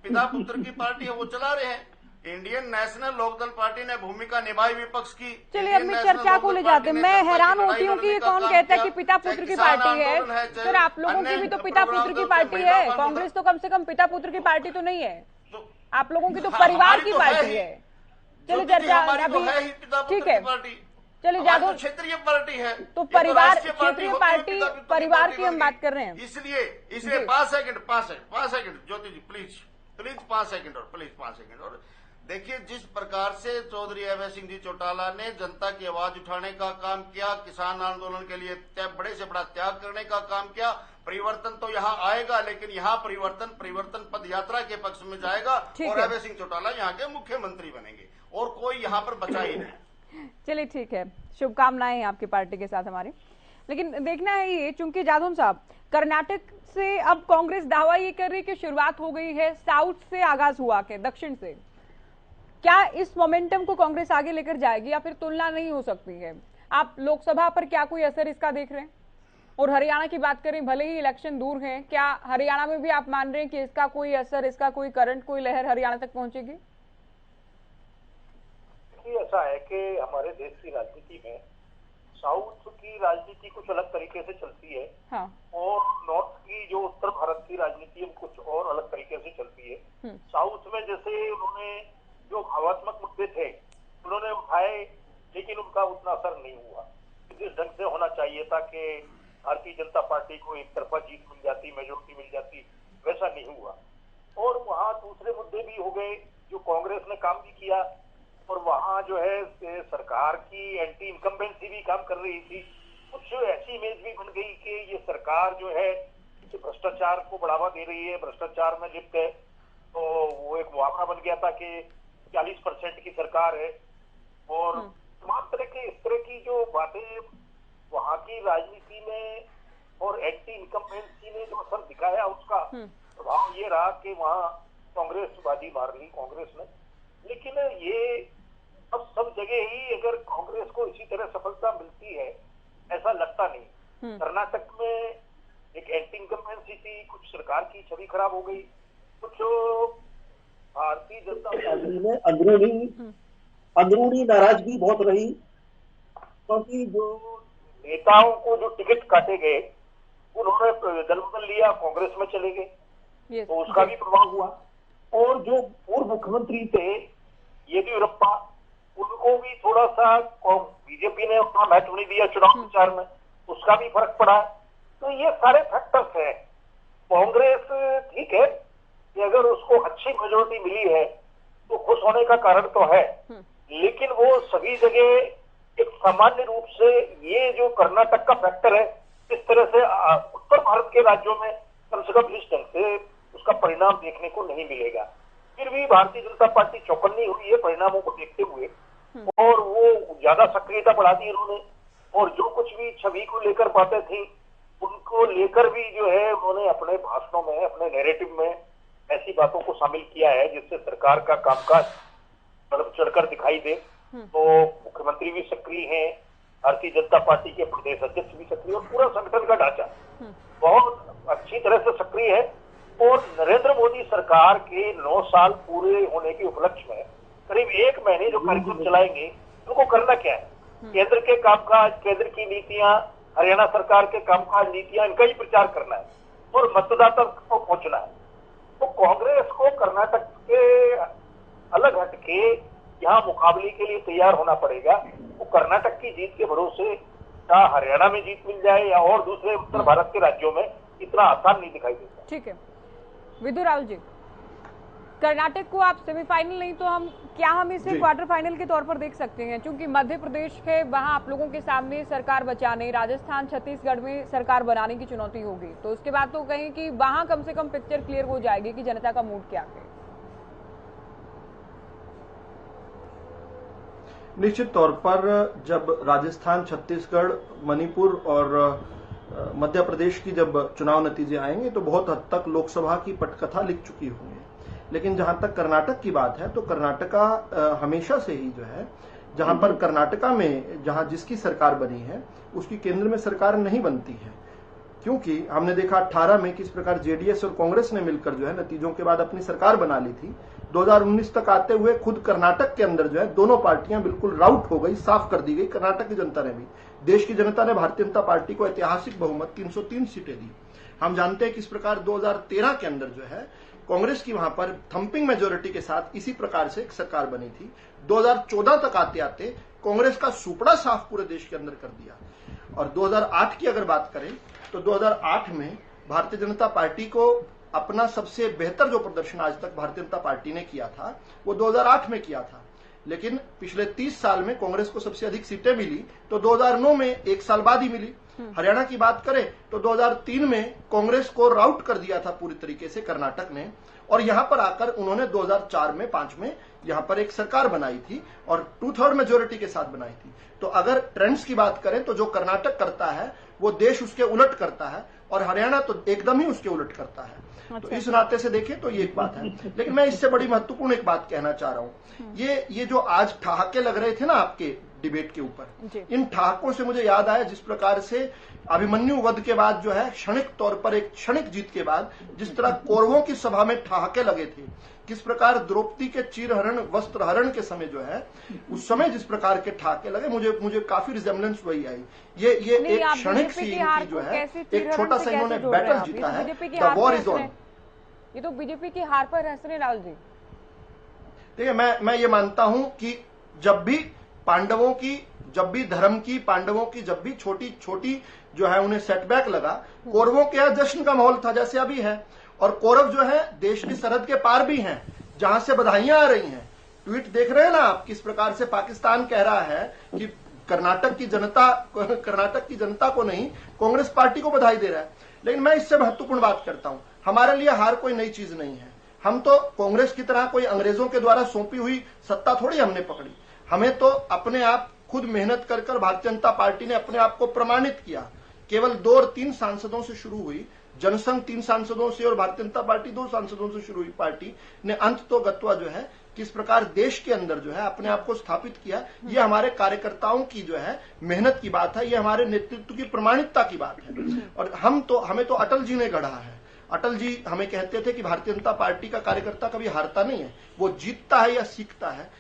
पिता पुत्र की पार्टी है, वो चला रहे हैं। इंडियन नेशनल लोकदल पार्टी ने भूमिका निभाई विपक्ष की। चलिए अपनी चर्चा को ले जाते हैं। मैं हैरान होती हूँ कि कौन कहता है कि पिता पुत्र की पार्टी है। सर, आप लोगों की भी तो पिता पुत्र की पार्टी है। कांग्रेस तो कम से कम पिता पुत्र की पार्टी तो नहीं है, आप लोगों की तो परिवार की पार्टी है। चलिए चर्चा अभी ठीक है, चलिए जादव क्षेत्रीय पार्टी है, तो परिवार क्षेत्रीय पार्टी परिवार की हम बात कर रहे हैं। इसलिए 5 second Jyoti ji, please 5 second और प्लीज 5 सेकंड। और देखिए, जिस प्रकार से चौधरी अभय सिंह जी चौटाला ने जनता की आवाज उठाने का काम किया, किसान आंदोलन के लिए बड़े से बड़ा त्याग करने का काम किया, परिवर्तन तो यहाँ आएगा, लेकिन यहाँ परिवर्तन पद यात्रा के पक्ष में जाएगा और अभय सिंह चौटाला यहाँ के मुख्यमंत्री बनेंगे, और कोई यहाँ पर बचा ही नहीं। चलिए ठीक है, शुभकामनाएं आपकी पार्टी के साथ हमारी। लेकिन देखना है ये, चूंकि जाधव साहब, कर्नाटक से अब कांग्रेस दावा ये कर रही है कि शुरुआत हो गई है, साउथ से आगाज हुआ के दक्षिण से, क्या इस मोमेंटम को कांग्रेस आगे लेकर जाएगी या फिर तुलना नहीं हो सकती है? आप लोकसभा पर क्या कोई असर इसका देख रहे हैं? और हरियाणा की बात करें, भले ही इलेक्शन दूर है, क्या हरियाणा में भी आप मान रहे हैं कि इसका कोई असर, इसका कोई करंट, कोई लहर हरियाणा तक पहुंचेगी? ऐसा है कि हमारे देश की राजनीति में साउथ की राजनीति कुछ अलग तरीके से चलती है। हाँ। और नॉर्थ की जो उत्तर भारत की राजनीति है कुछ और अलग तरीके से चलती है। साउथ में जैसे उन्होंने जो भावात्मक मुद्दे थे उन्होंने उठाए, लेकिन उनका उतना असर नहीं हुआ जिस ढंग से होना चाहिए था कि भारतीय जनता पार्टी को एक तरफा जीत मिल जाती, मेजोरिटी मिल जाती, वैसा नहीं हुआ। और वहाँ दूसरे मुद्दे भी हो गए जो कांग्रेस ने काम भी किया, और वहाँ जो है सरकार की एंटी इनकम्बेंसी भी काम कर रही थी। कुछ ऐसी इमेज भी बन गई कि ये सरकार जो है भ्रष्टाचार को बढ़ावा दे रही है, भ्रष्टाचार में लिप्त है। तो वो एक मुहावरा बन गया था कि 40% की सरकार है, और तमाम तरह के इस तरह की जो बातें वहाँ की राजनीति में और एंटी इनकम्बेंसी ने जो असर दिखाया उसका प्रभाव ये रहा कि वहाँ कांग्रेस बाजी मार ली कांग्रेस ने। लेकिन ये अब सब जगह ही अगर कांग्रेस को इसी तरह सफलता मिलती है ऐसा लगता नहीं। कर्नाटक में एक एंटी इनकम्बेंसी थी, कुछ सरकार की छवि खराब हो गई, कुछ भारतीय जनता पार्टी में अंदरूनी नाराजगी बहुत रही, क्योंकि जो नेताओं को जो टिकट काटे गए उन्होंने दल बदल लिया, कांग्रेस में चले गए, तो उसका भी प्रभाव हुआ। और जो पूर्व मुख्यमंत्री थे येदियुरप्पा, उनको भी थोड़ा सा बीजेपी ने उतना महत्व नहीं दिया चुनाव प्रचार में, उसका भी फर्क पड़ा। तो ये सारे फैक्टर्स हैं। कांग्रेस ठीक है कि अगर उसको अच्छी मेजोरिटी मिली है तो खुश होने का कारण तो है, लेकिन वो सभी जगह एक सामान्य रूप से ये जो कर्नाटक का फैक्टर है, इस तरह से उत्तर भारत के राज्यों में कम से कम इस ढंग से उसका परिणाम देखने को नहीं मिलेगा। फिर भी भारतीय जनता पार्टी चौकन्नी हुई है परिणामों को देखते हुए, और वो ज्यादा सक्रियता बढ़ा दी उन्होंने, और जो कुछ भी छवि को लेकर बातें थी उनको लेकर भी जो है उन्होंने अपने भाषणों में, अपने नैरेटिव में ऐसी बातों को शामिल किया है जिससे सरकार का कामकाज बढ़ चढ़कर दिखाई दे। तो मुख्यमंत्री भी सक्रिय हैं, भारतीय जनता पार्टी के प्रदेश अध्यक्ष भी सक्रिय, और पूरा संगठन का ढांचा बहुत अच्छी तरह से सक्रिय है। और नरेंद्र मोदी सरकार के 9 साल पूरे होने के उपलक्ष्य में करीब 1 महीने जो कार्यक्रम चलाएंगे, उनको करना क्या है? केंद्र के कामकाज, केंद्र की नीतियां, हरियाणा सरकार के कामकाज नीतियां, इनका ही प्रचार करना है और मतदाता को पहुंचना है। तो कांग्रेस को कर्नाटक के अलग हटके यहाँ मुकाबले के लिए तैयार होना पड़ेगा। वो कर्नाटक की जीत के भरोसे या हरियाणा में जीत मिल जाए या और दूसरे उत्तर भारत के राज्यों में इतना आसान नहीं दिखाई देता। ठीक है विदु राहुल जी, कर्नाटक को आप सेमीफाइनल नहीं तो हम इसे क्वार्टर फाइनल के तौर पर देख सकते हैं, क्योंकि मध्य प्रदेश है वहां आप लोगों के सामने सरकार बचाने, राजस्थान छत्तीसगढ़ में सरकार बनाने की चुनौती होगी, तो उसके बाद तो कहें कि वहां कम से कम पिक्चर क्लियर हो जाएगी कि जनता का मूड क्या है। निश्चित तौर पर जब राजस्थान, छत्तीसगढ़, मणिपुर और मध्य प्रदेश की जब चुनाव नतीजे आएंगे तो बहुत हद तक लोकसभा की पटकथा लिख चुकी होंगी। लेकिन जहां तक कर्नाटक की बात है तो कर्नाटका हमेशा से ही जो है, जहां पर कर्नाटका में जहां जिसकी सरकार बनी है उसकी केंद्र में सरकार नहीं बनती है, क्योंकि हमने देखा 18 में किस प्रकार जेडीएस और कांग्रेस ने मिलकर जो है नतीजों के बाद अपनी सरकार बना ली थी। 2019 तक आते हुए खुद कर्नाटक के अंदर जो है दोनों पार्टियां बिल्कुल राउट हो गई, साफ कर दी गई। कर्नाटक की जनता ने भी, देश की जनता ने भारतीय जनता पार्टी को ऐतिहासिक बहुमत 303 सीटें दी। हम जानते हैं किस प्रकार 2013 के अंदर जो है कांग्रेस की वहां पर थंपिंग मेजोरिटी के साथ इसी प्रकार से एक सरकार बनी थी। 2014 तक आते आते कांग्रेस का सुपड़ा साफ पूरे देश के अंदर कर दिया। और 2008 की अगर बात करें तो 2008 में भारतीय जनता पार्टी को अपना सबसे बेहतर जो प्रदर्शन आज तक भारतीय जनता पार्टी ने किया था वो 2008 में किया था। लेकिन पिछले 30 साल में कांग्रेस को सबसे अधिक सीटें मिली तो 2009 में, 1 साल बाद ही मिली। हरियाणा की बात करें तो 2003 में कांग्रेस को राउट कर दिया था पूरी तरीके से कर्नाटक ने, और यहां पर आकर उन्होंने 2004 में 5 में यहां पर एक सरकार बनाई थी और 2/3 मेजोरिटी के साथ बनाई थी। तो अगर ट्रेंड्स की बात करें तो जो कर्नाटक करता है वो देश उसके उलट करता है। और हरियाणा तो एकदम ही उसके उलट करता है। तो इस नाते से देखें तो ये एक बात है। लेकिन मैं इससे बड़ी महत्वपूर्ण एक बात कहना चाह रहा हूं, ये जो आज ठहाके लग रहे थे ना आपके डिबेट के ऊपर, इन ठहाकों से मुझे याद आया जिस प्रकार से अभिमन्यु वध के बाद जो है क्षणिक तौर पर एक क्षणिक जीत के बाद जिस तरह कौरवों की सभा में ठहाके लगे थे, किस प्रकार द्रौपदी के चीरहरण वस्त्र हरण के समय जो है उस समय जिस प्रकार के ठहाके लगे, मुझे काफी रिजेम्बलेंस वही आई। ये एक क्षणिक सी इनकी जो है एक छोटा सा इन्होंने बैटल जीता है, द वॉर इज ऑन। ये तो बीजेपी की हार पर हंस रहे राहुल जी। देखिए मैं ये मानता हूं कि जब भी पांडवों की, जब भी धर्म की, पांडवों की जब भी छोटी छोटी जो है उन्हें सेटबैक लगा, कौरवों के यहाँ जश्न का माहौल था जैसे अभी है। और कौरव जो है देश की सरहद के पार भी हैं, जहां से बधाइयां आ रही हैं। ट्वीट देख रहे हैं ना आप, किस प्रकार से पाकिस्तान कह रहा है कि कर्नाटक की जनता को नहीं, कांग्रेस पार्टी को बधाई दे रहा है। लेकिन मैं इससे महत्वपूर्ण बात करता हूं, हमारे लिए हार कोई नई चीज नहीं है। हम तो कांग्रेस की तरह कोई अंग्रेजों के द्वारा सौंपी हुई सत्ता थोड़ी हमने पकड़ी। हमें तो अपने आप खुद मेहनत कर भारतीय जनता पार्टी ने अपने आप को प्रमाणित किया। केवल 2 और 3 सांसदों से शुरू हुई, जनसंघ 3 सांसदों से और भारतीय जनता पार्टी 2 सांसदों से शुरू हुई पार्टी ने अंत तो गत्वा जो है किस प्रकार देश के अंदर जो है अपने आप को स्थापित किया। ये हमारे कार्यकर्ताओं की जो है मेहनत की बात है, ये हमारे नेतृत्व की प्रमाणिकता की बात है। और हमें तो अटल जी ने गढ़ा है। अटल जी हमें कहते थे कि भारतीय जनता पार्टी का कार्यकर्ता कभी हारता नहीं है, वो जीतता है या सीखता है।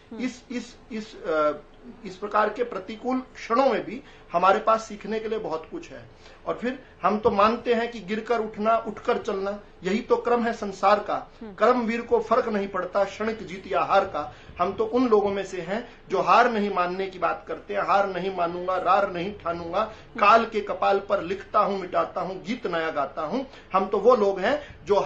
इस प्रकार के प्रतिकूल क्षणों में भी हमारे पास सीखने के लिए बहुत कुछ है। और फिर हम तो मानते हैं कि गिरकर उठना, उठकर चलना, यही तो क्रम है संसार का। कर्मवीर को फर्क नहीं पड़ता क्षणिक जीत या हार का। हम तो उन लोगों में से हैं जो हार नहीं मानने की बात करते हैं। हार नहीं मानूंगा, रार नहीं ठानूंगा, काल के कपाल पर लिखता हूं, मिटाता हूं, गीत नया गाता हूं। हम तो वो लोग हैं जो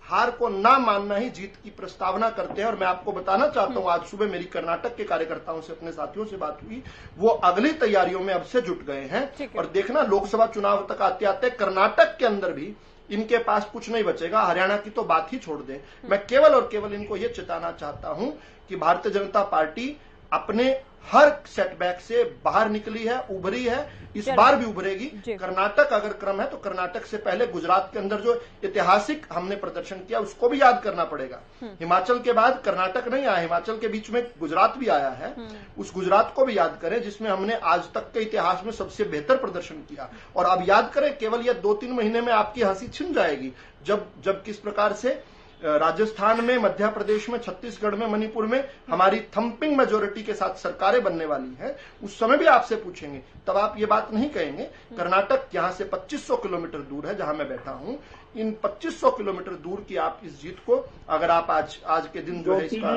हार को ना मानना ही जीत की प्रस्तावना करते हैं। और मैं आपको बताना चाहता हूं, आज सुबह मेरी कर्नाटक के कार्यकर्ताओं से, अपने साथियों से बात हुई, वो अगली तैयारियों में अब से जुट गए हैं। और देखना लोकसभा चुनाव तक आते आते कर्नाटक के अंदर भी इनके पास कुछ नहीं बचेगा। हरियाणा की तो बात ही छोड़ दे। मैं केवल और केवल इनको ये चेताना चाहता हूं कि भारतीय जनता पार्टी अपने हर सेटबैक से बाहर निकली है, उभरी है, इस बार भी उभरेगी। कर्नाटक अगर क्रम है तो कर्नाटक से पहले गुजरात के अंदर जो ऐतिहासिक हमने प्रदर्शन किया उसको भी याद करना पड़ेगा। हिमाचल के बाद कर्नाटक नहीं आया, हिमाचल के बीच में गुजरात भी आया है। उस गुजरात को भी याद करें जिसमें हमने आज तक के इतिहास में सबसे बेहतर प्रदर्शन किया। और अब याद करें, केवल यह 2-3 महीने में आपकी हंसी छिन जाएगी जब किस प्रकार से राजस्थान में, मध्य प्रदेश में, छत्तीसगढ़ में, मणिपुर में हमारी थंपिंग मेजोरिटी के साथ सरकारें बनने वाली हैं। उस समय भी आपसे पूछेंगे, तब आप ये बात नहीं कहेंगे। कर्नाटक यहाँ से 2500 किलोमीटर दूर है जहां मैं बैठा हूं। इन 2500 किलोमीटर दूर की आप इस जीत को अगर आप आज के दिन जो है इसका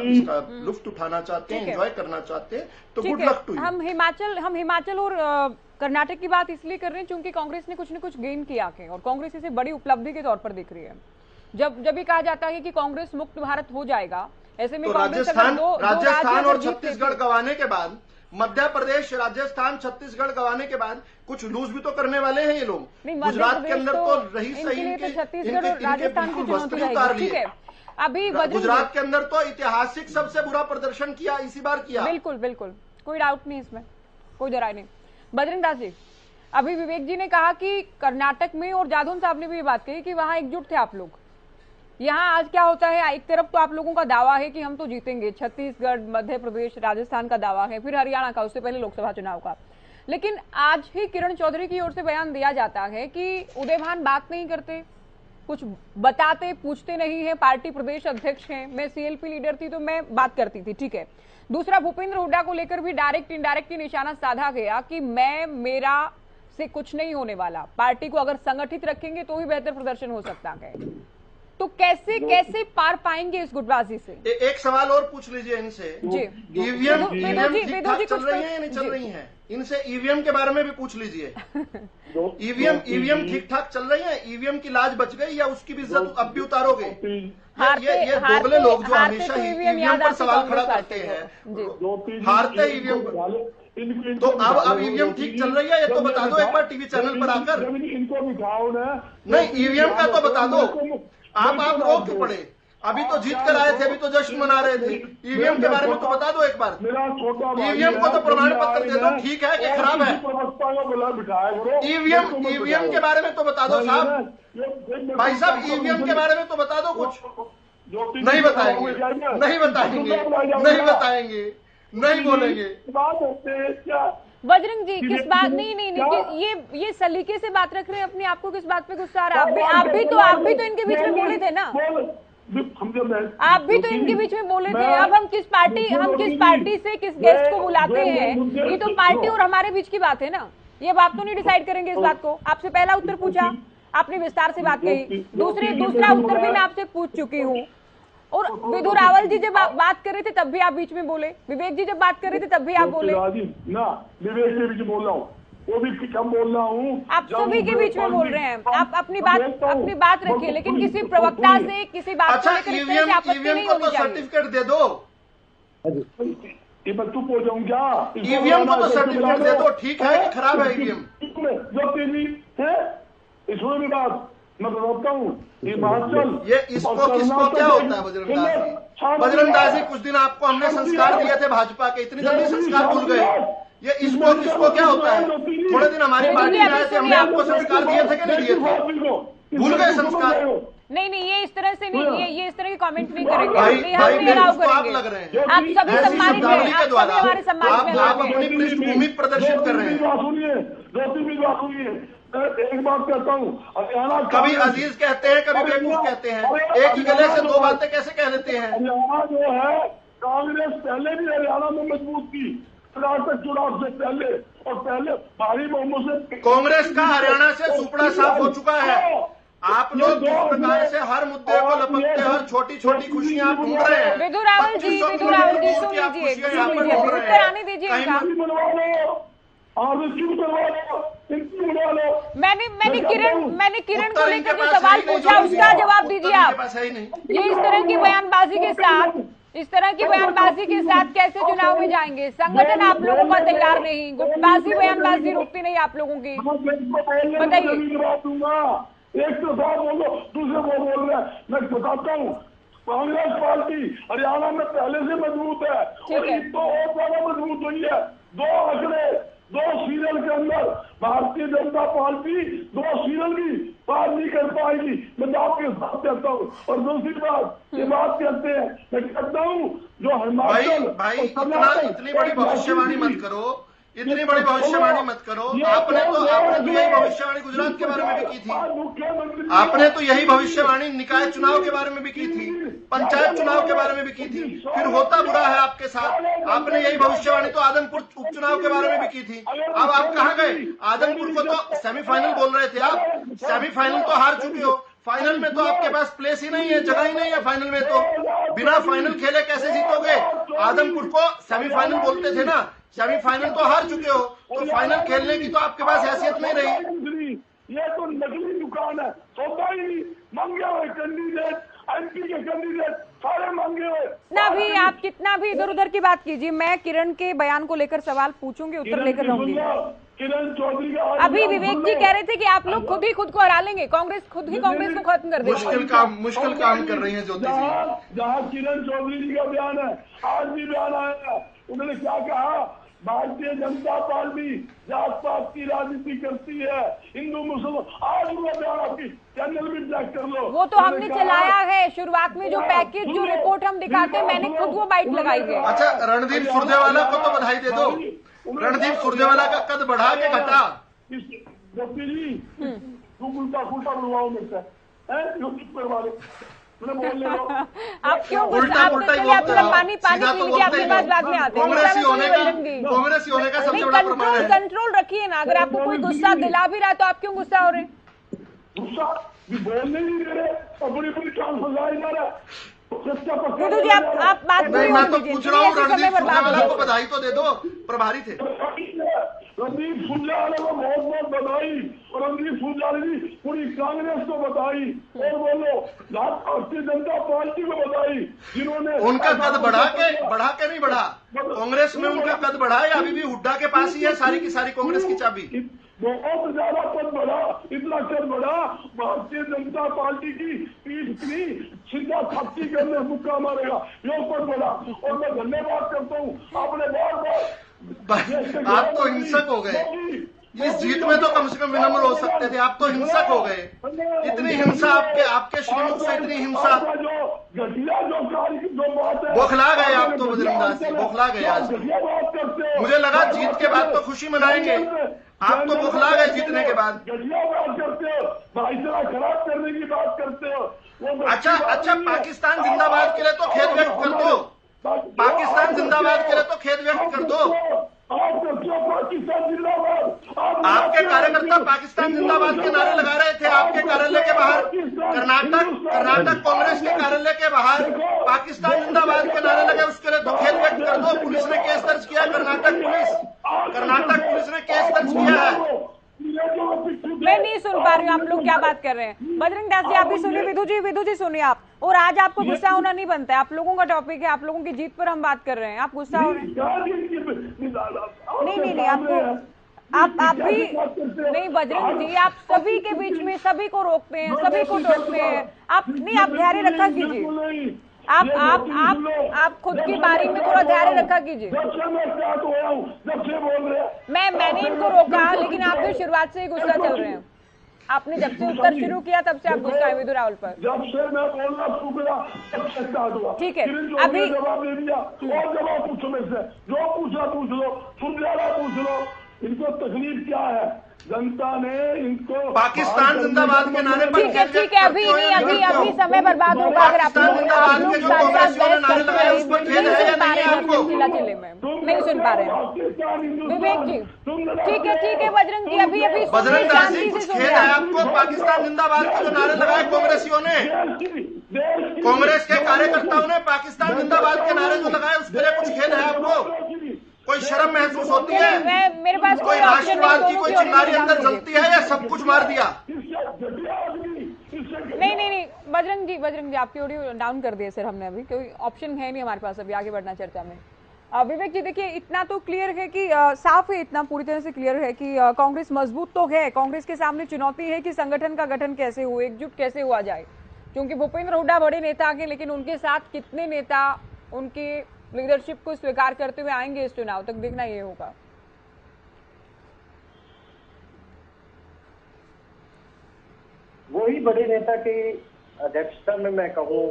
लुत्फ उठाना चाहते हैं, एंजॉय करना चाहते हैं, तो गुड लक टू यू। हम हिमाचल और कर्नाटक की बात इसलिए कर रहे हैं क्योंकि कांग्रेस ने कुछ न कुछ गेन किया है और कांग्रेस इसे बड़ी उपलब्धि के तौर पर देख रही है। जब भी कहा जाता है कि कांग्रेस मुक्त भारत हो जाएगा, ऐसे में तो राजस्थान और छत्तीसगढ़ गंवाने के बाद, मध्य प्रदेश, राजस्थान, छत्तीसगढ़ गंवाने के बाद कुछ लूज भी तो करने वाले हैं ये लोग। गुजरात के अंदर तो रही सही छत्तीसगढ़ और राजस्थान की चुनौती रहेगी। अभी गुजरात के अंदर तो ऐतिहासिक सबसे बुरा प्रदर्शन किया, इसी बार किया। बिल्कुल बिल्कुल, कोई डाउट नहीं इसमें, कोई डराई नहीं। बजरंग दास जी, अभी विवेक जी ने कहा कि कर्नाटक में, और जादौन साहब ने भी ये बात कही कि वहां एकजुट थे आप लोग। यहाँ आज क्या होता है, एक तरफ तो आप लोगों का दावा है कि हम तो जीतेंगे, छत्तीसगढ़, मध्य प्रदेश, राजस्थान का दावा है, फिर हरियाणा का, उससे पहले लोकसभा चुनाव का। लेकिन आज ही किरण चौधरी की ओर से बयान दिया जाता है कि उदयभान बात नहीं करते, कुछ बताते, पूछते नहीं है। पार्टी प्रदेश अध्यक्ष हैं, मैं सीएलपी लीडर थी तो मैं बात करती थी, ठीक है। दूसरा, भूपेंद्र हुड्डा को लेकर भी डायरेक्ट इनडायरेक्ट निशाना साधा गया कि मेरा से कुछ नहीं होने वाला, पार्टी को अगर संगठित रखेंगे तो ही बेहतर प्रदर्शन हो सकता है। तो कैसे पार पाएंगे इस गुटबाजी से? एक सवाल और पूछ लीजिए इनसे, ईवीएम ठीक ठाक चल रही है या नहीं चल रही है? इनसे ईवीएम के बारे में भी पूछ लीजिए। ईवीएम ठीक ठाक चल रही है? ईवीएम की लाज बच गई या उसकी भी इज्जत अब भी उतारोगे? ये दोगले लोग जो हमेशा ईवीएम पर सवाल खड़ा करते हैं, हारते ईवीएम पर। तो अब ईवीएम ठीक चल रही है ये तो बता दो एक बार टीवी चैनल पर आकर। इनको बिठाओ ना, नहीं ईवीएम का तो बता दो। आप रो क्यों पड़े? अभी तो जीत कर आए थे, अभी तो जश्न मना रहे थे। ईवीएम के बारे में तो बता दो एक बार। ईवीएम को तो प्रमाण पत्र दे दो, ठीक है कि खराब है? ईवीएम के बारे में तो बता दो साहब। भाई साहब ईवीएम के बारे में तो बता दो कुछ। नहीं बताएंगे, नहीं बताएंगे, नहीं बताएंगे, नहीं बोलेंगे। बजरंग जी किस बात नहीं, ये सलीके से बात रख रहे हैं अपने आप को, किस बात पे गुस्सा आ रहा है? आप भी तो इनके बीच में बोले थे ना, आप भी तो इनके बीच में बोले थे। अब हम किस पार्टी से किस गेस्ट को बुलाते हैं, ये तो पार्टी और हमारे बीच की बात है ना। ये बात तो नहीं डिसाइड करेंगे इस बात को। आपसे पहला उत्तर पूछा, आपने विस्तार से बात कही। दूसरा उत्तर भी मैं आपसे पूछ चुकी हूँ। और विधु रावल जी जब बात कर रहे थे तब भी आप बीच में बोले, विवेक जी जब बात कर रहे थे तब भी आप बोले ना। विवेक के बीच बोल रहा हूँ, वो भी कम बोल रहा हूँ। आप सभी के बीच में बोल रहे हैं। आप अपनी बात रखिए, लेकिन किसी प्रवक्ता से किसी बात को लेकर आपत्ति नहीं होनी चाहिए। सर्टिफिकेट दे दो। ये मैं चुप हो जाऊँ क्या? ईवीएम को तो सर्टिफिकेट दे दो, ठीक है कि खराब है ईवीएम? जो तेजी है इसमें भी बात मैं बताता हूँ। हिमाचल ये इसको किसको क्या होता है? बजरंग दास जी, कुछ दिन आपको हमने संस्कार दिए थे भाजपा के, इतनी जल्दी संस्कार भूल गए? ये इसको किसको क्या होता है? थोड़े दिन हमारी पार्टी में आए थे, हमने आपको संस्कार दिए थे कि नहीं दिए थे? भूल गए संस्कार? नहीं, ये इस तरह से नहीं, ये इस तरह के कमेंट नहीं करेंगे। आप लग रहे हैं आप सभी सम्मानित हैं, आप सभी हमारे सम्मानित हैं। आप अपनी पृष्ठभूमि प्रदर्शित कर रहे हैं। एक बात कहता हूँ, हरियाणा कभी अजीज कहते हैं, कभी बेवकूफ कहते हैं। एक ही गले से दो बातें कैसे कह लेते हैं? हरियाणा जो है, कांग्रेस पहले भी हरियाणा में मजबूत थी, कर्नाटक चुनाव से पहले, और पहले भारी बहुमत से कांग्रेस का हरियाणा से सुपड़ा साफ हो चुका है। आप लोग जिस प्रकार से हर मुद्दे को लपकते, हर छोटी छोटी खुशियां आप ढूंढ रहे हैं। विधु रावल जी उत्तर आने दीजिए। मैंने किरण को लेकर जो सवाल पूछा उसका जवाब दीजिए आप। ये इस तरह की बयानबाजी के साथ कैसे चुनाव में जाएंगे? संगठन आप लोगों का तैयार नहीं, गुटबाजी बयानबाजी रुकती नहीं आप लोगों की। बताइए। एक तो साहब बोलो, दूसरे वो बोल रहे हैं। मैं बताता हूँ, कांग्रेस पार्टी हरियाणा में पहले से मजबूत है, तो और ज्यादा मजबूत हुई है। दो आंकड़े, 2 सीरियल के अंदर भारतीय जनता पार्टी 2 सीरियल भी पार नहीं कर पाएगी। मैं आपके साथ कहता हूँ। और दूसरी बात, ये बात कहते हैं, मैं कहता हूँ जो हिमाचल इतनी बड़ी भविष्यवाणी मत करो, इतनी बड़ी भविष्यवाणी मत करो। आपने तो यही भविष्यवाणी गुजरात के बारे में भी की थी। आपने तो यही भविष्यवाणी निकाय चुनाव के बारे में भी की थी, पंचायत चुनाव के बारे में भी की थी। फिर होता बुरा है आपके साथ। आपने यही भविष्यवाणी तो आदमपुर उपचुनाव के बारे में भी की थी। अब आप कहाँ गए? आदमपुर को तो सेमीफाइनल बोल रहे थे आप, सेमीफाइनल तो हार चुके हो। फाइनल में तो आपके पास प्लेस ही नहीं है, जगह ही नहीं है फाइनल में। तो बिना फाइनल खेले कैसे जीतोगे? आदमपुर को सेमीफाइनल बोलते थे ना, सेमीफाइनल तो हार चुके हो, तो फाइनल खेलने की तो आपके पास हैसियत नहीं रही। ये तो नकली दुकान है, सौदा ही नहीं। मांगे हुए कैंडिडेट, एमपी के कैंडिडेट सारे मांगे हुए ना। भी आप कितना भी इधर उधर की बात कीजिए, मैं किरण के बयान को लेकर सवाल पूछूंगी, उत्तर लेकर रहूंगी। किरण चौधरी का अभी विवेक जी कह रहे थे कि आप लोग खुद को हरा लेंगे, कांग्रेस खुद ही कांग्रेस को खत्म कर देगी। मुश्किल काम कर रही है ज्योति जी। जहाँ किरण चौधरी जी का बयान है, आज भी बयान आया, उन्होंने क्या कहा? भारतीय जनता पार्टी जात पात की राजनीति करती है, हिंदू मुसलमान। आज वो बयान आपकी चैनल भी ब्लैक कर लो। वो तो हमने चलाया है शुरुआत में, जो पैकेज जो रिपोर्ट हम दिखाते हैं, मैंने खुद वो बाइट लगाई है। अच्छा, रणदीप सुरजेवाला को तो बधाई दे दो। रणदीप सुरजेवाला का कद बढ़ा के घटा। उल्टा बुलवाओ मिलता है, चुप करवा लो। आप क्यों पानी लीजिए, आपके पास बाद में आते हैं। कांग्रेसी होने का सबसे बड़ा प्रमाण है। कंट्रोल रखिए ना। अगर आपको कोई गुस्सा दिला भी रहा है तो आप क्यों गुस्सा हो रहे हैं? गुस्सा बोलने नहीं दे रहे, अपनी चांस फंसाई जा रहा है। जी आप बात नहीं, मैं तो पूछ रहा हूँ, रणदीप सुरजेवाला को बधाई तो दे दो, प्रभारी थे। रणदीप सुरजेवाला को बहुत बहुत बधाई, और रणदीप सुरजेवाला जी पूरी कांग्रेस को बधाई, और बोलो भारतीय जनता पार्टी को बधाई, जिन्होंने उनका कद बढ़ा के नहीं बढ़ा, कांग्रेस में उनका कद बढ़ा है, अभी भी हुड्डा के पास ही है सारी की सारी कांग्रेस की चाबी। बहुत ज्यादा पद बढ़ा, इतना कद बढ़ा, भारतीय जनता पार्टी की पीठ की सीधा खपती करने मुक्का मारेगा, ये पद बढ़ा। और मैं धन्यवाद करता हूँ, आपने बार बार आप तो हिंसक हो गए, इस जीत में तो कम से कम विनम्र हो सकते थे, आप तो हिंसक हो गए। इतनी हिंसा आपके श्रीमुख से, इतनी हिंसा, बौखला गए आप तो बजरंग दास जी, बौखला गए आज। मुझे लगा जीत के बाद तो खुशी मनाएंगे, आप तो बौखला गए जीतने के बाद। बात करते हो, भाईचारा खराब करने की बात करते हो। अच्छा, पाकिस्तान जिंदाबाद के लिए तो खेद व्यक्त कर दो, पाकिस्तान जिंदाबाद के लिए तो खेद व्यक्त कर दो। पाकिस्तान जिंदाबाद, आपके कार्यकर्ता पाकिस्तान जिंदाबाद के नारे लगा रहे थे आपके कार्यालय के बाहर, कर्नाटक कांग्रेस के कार्यालय के बाहर पाकिस्तान जिंदाबाद के नारे लगे, उसके लिए तो खेद व्यक्त कर दो। पुलिस ने केस दर्ज किया, कर्नाटक पुलिस ने केस दर्ज किया है। मैं नहीं सुन पा रही हूँ आप लोग क्या बात कर रहे हैं। बजरंग दास जी आप भी सुनिए, विधु जी सुनिए आप। और आज आपको गुस्सा होना नहीं बनता है, आप लोगों का टॉपिक है, आप लोगों की जीत पर हम बात कर रहे हैं, आप गुस्सा हो रहे हैं। नहीं आप भी नहीं, बजरंग जी आप सभी के बीच में सभी को रोकते हैं, सभी को टोकते हैं। आप धैर्य रखा कीजिए, आप खुद की बारी में थोड़ा धैर्य रखा कीजिए। मैंने इनको रोका, लेकिन आप भी शुरुआत से ही गुस्सा चल रहे हैं। आपने जब से उत्तर शुरू किया तब से आप गुस्सा है विधु राहुल पर। जब से मैं बोलना शुरू किया तब से स्टार्ट हुआ। ठीक है, अभी जवाब दे दिया, और जवाब पूछो में से, जो पूछा पूछ लो, सुरजेवाला पूछ लो, इनको तकलीफ क्या है, जनता ने इनको पाकिस्तान जिंदाबाद के नारे पर। ठीक है, अभी समय बर्बाद होगा अगर आप लोग नहीं सुन पा रहे हैं। विवेक जी ठीक है, बजरंग जी अभी बजरंग दास जी कुछ खेद है आपको? पाकिस्तान जिंदाबाद के जो नारे लगाए कांग्रेसियों ने, कांग्रेस के कार्यकर्ताओं ने पाकिस्तान जिंदाबाद के नारे जो लगाए, उसके लिए कुछ खेद है आपको? कोई शर्म महसूस होती है? मेरे पास कोई राष्ट्रवाद की कोई चिंगारी अंदर जलती है, या सब कुछ मार दिया? नहीं बजरंग जी आपकी ऑडियो डाउन कर दिए सर हमने, अभी कोई ऑप्शन है नहीं हमारे पास अभी आगे बढ़ना चर्चा में। विवेक जी देखिए, इतना तो क्लियर है कि साफ है, इतना पूरी तरह से क्लियर है कि कांग्रेस मजबूत तो है, कांग्रेस के सामने चुनौती है कि संगठन का गठन कैसे हो, एकजुट कैसे हुआ जाए। क्योंकि भूपेंद्र हुड्डा बड़े नेता के, लेकिन उनके साथ कितने नेता उनके लीडरशिप को स्वीकार करते हुए आएंगे इस चुनाव तक, देखना ये होगा। वही बड़े नेता की अध्यक्षता में मैं कहूँ,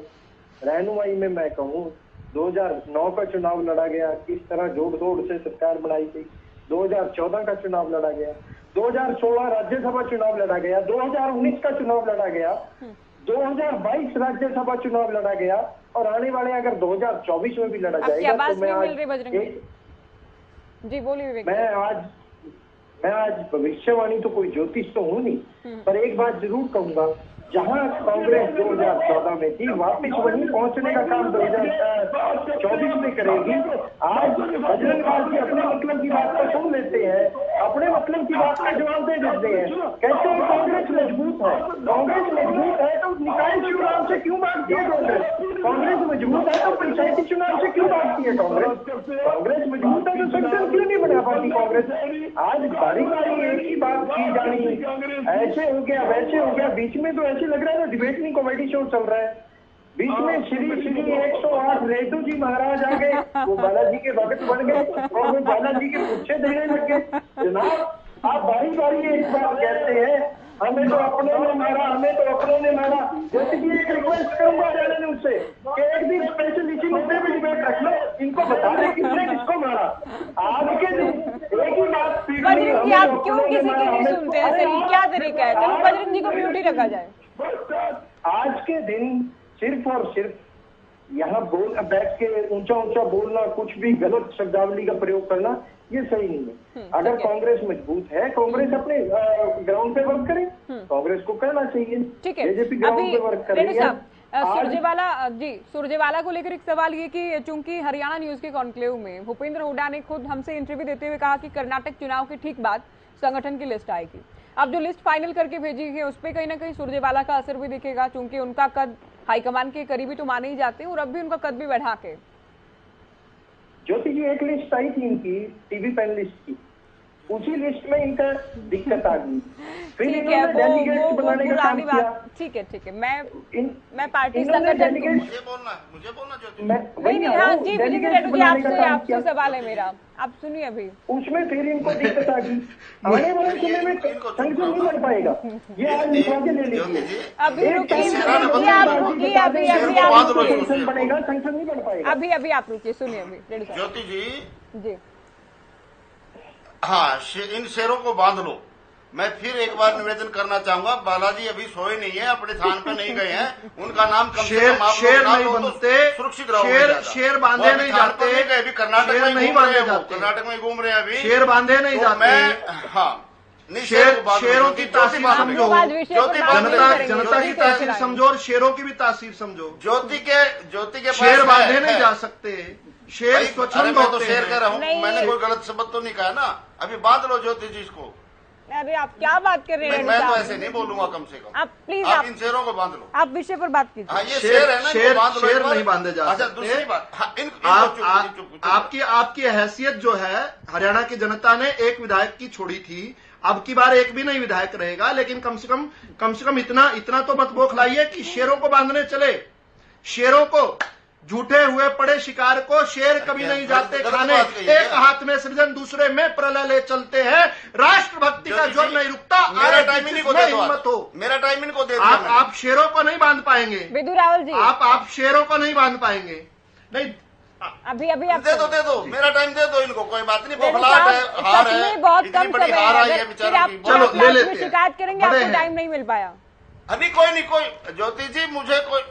रहनुमाई में मैं कहूँ, 2009 का चुनाव लड़ा गया, किस तरह जोड़ तोड़ से सरकार बनाई गई, 2014 का चुनाव लड़ा गया, 2016 राज्यसभा चुनाव लड़ा गया, 2019 का चुनाव लड़ा गया, 2022 राज्यसभा चुनाव लड़ा गया, और आने वाले अगर 2024 में भी लड़ा जाएगा तो मैं आज जी बोलिए विवेक। मैं आज भविष्यवाणी तो कोई ज्योतिष तो हूँ नहीं, पर एक बात जरूर कहूंगा, जहां कांग्रेस 2014 में थी वापस वहीं पहुंचने का काम 2024 में करेगी। आज बजरंग दास जी अपने मतलब की बात को सुन लेते हैं, अपने मतलब की बात का जवाब दे देते हैं। कैसे कांग्रेस मजबूत है? कांग्रेस मजबूत है तो निकाय चुनाव से क्यों भागती है कांग्रेस मजबूत है तो पंचायती चुनाव से क्यों भागती है कांग्रेस मजबूत है तो संगठन क्यों नहीं बना पाती कांग्रेस? आज बारी बारी एक ही बात की जानी, ऐसे हो गया वैसे हो गया, बीच में तो लग रहा है ना डिबेट नहीं कॉमेडी शो चल रहा है। बीच में श्री 108 रेड्डू जी महाराज आ गए, वो बालाजी के भगत बन गए और वो बालाजी के पुच्छे देने लग गए। जनाब आप बारी बारी एक बात कहते हैं, हमें तो अपनों ने मारा, हमें तो अपनों ने मारा। जैसे कि एक रिक्वेस्ट करूंगा जाने उनसे कि एक दिन स्पेशल इसी मुद्दे में डिबेट रख लो, इनको बता दें किसने किसको मारा। आज के दिन एक ही बात आप क्यों किसी की नहीं सुनते हैं सर, क्या तरीका है? चलो बजरंग जी को म्यूट ही रखा जाए। आज के दिन सिर्फ और सिर्फ यहाँ बैठ के ऊंचा ऊंचा बोलना, कुछ भी गलत शब्दावली का प्रयोग करना, ये सही नहीं है। अगर कांग्रेस मजबूत है, कांग्रेस अपने ग्राउंड पे वर्क करे, कांग्रेस को करना चाहिए। ठीक है, बीजेपी ग्राउंड पे वर्क कर रही है। सुरजेवाला को लेकर एक सवाल ये कि चूंकि हरियाणा न्यूज के कॉन्क्लेव में भूपेंद्र हुड्डा ने खुद हमसे इंटरव्यू देते हुए कहा कि कर्नाटक चुनाव के ठीक बाद संगठन की लिस्ट आएगी। अब जो लिस्ट फाइनल करके भेजी है उस पर कहीं ना कहीं सुरजेवाला का असर भी दिखेगा, चूंकि उनका कद हाईकमान के करीबी तो माने ही जाते हैं और अब भी उनका कद भी बढ़ा के। ज्योति जी, एक लिस्ट आई थी इनकी टीवी पैनलिस्ट की, उसी लिस्ट में इनका दिक्कत आ गई, फिर इन्होंने डेलीगेट्स बनाने का काम किया। ठीक है, मैं पार्टी संगठन मुझे बोलना ज्योति नहीं, हाँ जी रेड्डी जी, आपसे सवाल है मेरा, आप सुनिए। अभी उसमें फिर इनको दिक्कत आ गई, आने वाले समय में संगठन नहीं बन पाएगा। ये आज निकाले ले लीजिए, अभी बनेगा, संगठन नहीं बन पाएगा। अभी आप रुकिए, सुनिए अभी ज्योति जी। हाँ, इन शेरों को बांध लो। मैं फिर एक बार निवेदन करना चाहूंगा, बालाजी अभी सोए नहीं है, अपने स्थान पे नहीं गए हैं, उनका नाम कम से कम आप शेर नहीं बनते, सुरक्षित रहो। शेर बांधे नहीं जाते, अभी कर्नाटक में नहीं बांधे जाते, कर्नाटक में घूम रहे हैं अभी, शेर बांधे नहीं जाते। हाँ, शेरों की तासीर समझो, जनता की तासीर समझो और शेरों की भी तासीर समझो। ज्योति के शेर बांधे नहीं जा सकते, शेर स्वच्छंद होते हैं। शेर कह रहा हूँ, मैंने कोई गलत शब्द तो नहीं कहा ना। अभी बांध लो ज्योति जी इसको। अरे आप क्या बात कर रहे हैं? मैं तो ऐसे नहीं बोलूंगा, कम से कम आप प्लीज आप इन शेरों को बांध लो। आप विषय पर बात कीजिए। हाँ, ये शेर है ना, शेर नहीं बांधे जा सकते। अच्छा, दूसरी बात, आपकी हैसियत जो है, हरियाणा की जनता ने एक विधायक की छोड़ी थी, अब की बार एक भी नहीं विधायक रहेगा, लेकिन कम से कम इतना तो मत बौखलाइए कि शेरों को बांधने चले। शेरों को, झूठे हुए पड़े शिकार को शेर कभी नहीं जाते खाने। एक हाथ में सृजन, दूसरे में प्रलय ले चलते हैं। राष्ट्रभक्ति का जोर नहीं रुकता। मेरा टाइम इनको दे दो, हिम्मत हो, मेरा टाइम इनको दे दो। आप शेरों को नहीं बांध पाएंगे विदु रावल जी, आप शेरों को नहीं बांध पाएंगे। नहीं, अभी आप दे दो, मेरा टाइम दे दो इनको, कोई बात नहीं। बौखलाहट है, हार है, बहुत कम समय है, चलो ले लेते हैं। शिकायत करेंगे, आपको टाइम नहीं मिल पाया। अभी कोई नहीं, कोई ज्योति जी, मुझे कोई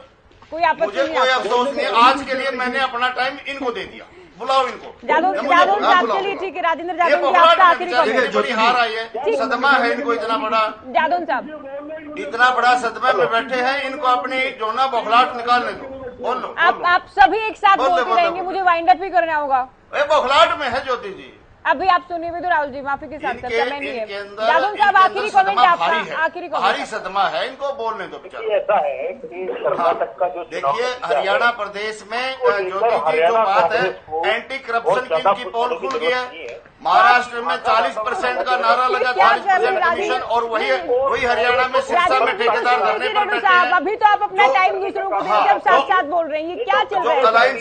अफसोस नहीं। आज के लिए मैंने अपना टाइम इनको दे दिया। बुलाओ इनको। जादव साहब के लिए ठीक है। राजेंद्र जादव जी, आपका आखिरी कमेंट। बड़ी हार आई है, सदमा है इनको इतना बड़ा। जादव साहब इतना बड़ा सदमा में बैठे हैं, इनको अपनी जो ना बौखलाहट निकालने दो। बोल लो। आप सभी एक साथ बोलते रहेंगे, मुझे वाइंड अप भी करना होगा। बौखलाहट में है ज्योति जी। अभी आप सुनिए विदु राहुल जी, माफी के साथ समय नहीं है। जादव साहब आखिरी कमेंट आपका, आखिरी कमेंट। भारी सदमा है, इनको बोलने दो। ऐसा है कि कर्नाटक का जो देखिए, हरियाणा प्रदेश में ज्योति जी जो बात है, एंटी करप्शन की पोल खुल गई है। महाराष्ट्र में 40% का नारा लगा, 40% कमीशन, और वही हरियाणा में सिरसा में ठेकेदार धरने पर बैठे हैं। अभी तो आप अपना टाइम दूसरों को देकर साथ साथ बोल रहे हैं, ये क्या चल रहा है?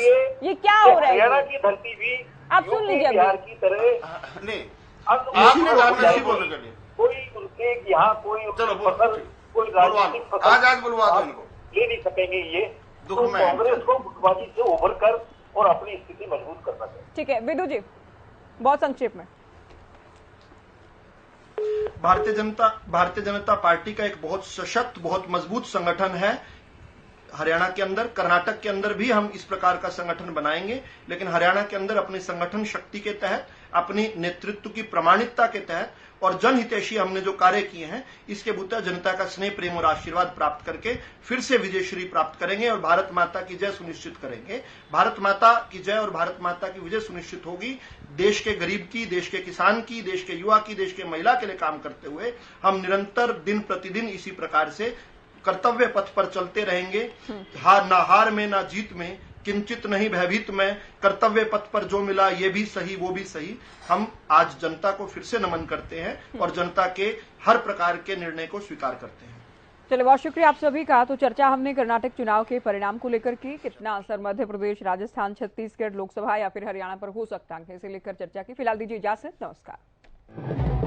ये क्या हो रहा है? हरियाणा की धरती भी आप सुन लीजिए बिहार की तरह नहीं, आपने कहा नहीं बोलने के लिए। कोई उनके यहाँ कोई फसल, कोई राजनीतिक फसल आज बुलवा दो इनको, ले नहीं सकेंगे। ये दुख में कांग्रेस को गुटबाजी से उभर कर और अपनी स्थिति मजबूत करना चाहिए। ठीक है विदु जी, बहुत संक्षेप में। भारतीय जनता पार्टी का एक बहुत सशक्त, बहुत मजबूत संगठन है हरियाणा के अंदर। कर्नाटक के अंदर भी हम इस प्रकार का संगठन बनाएंगे, लेकिन हरियाणा के अंदर अपनी संगठन शक्ति के तहत, अपनी नेतृत्व की प्रामाणिकता के तहत और जनहितैषी हमने जो कार्य किए हैं, इसके बूते जनता का स्नेह, प्रेम और आशीर्वाद प्राप्त करके फिर से विजयश्री प्राप्त करेंगे और भारत माता की जय सुनिश्चित करेंगे। भारत माता की जय और भारत माता की विजय सुनिश्चित होगी। देश के गरीब की, देश के किसान की, देश के युवा की, देश के महिला के लिए काम करते हुए हम निरंतर दिन प्रतिदिन इसी प्रकार से कर्तव्य पथ पर चलते रहेंगे। हार में ना जीत में, किंचित नहीं भयभीत में, कर्तव्य पथ पर जो मिला ये भी सही वो भी सही। हम आज जनता को फिर से नमन करते हैं और जनता के हर प्रकार के निर्णय को स्वीकार करते हैं। चलिए, बहुत शुक्रिया आप सभी का। तो चर्चा हमने कर्नाटक चुनाव के परिणाम को लेकर की, कितना असर मध्य प्रदेश, राजस्थान, छत्तीसगढ़, लोकसभा या फिर हरियाणा पर हो सकता है, इसे लेकर चर्चा की। फिलहाल दीजिए इजाजत, नमस्कार।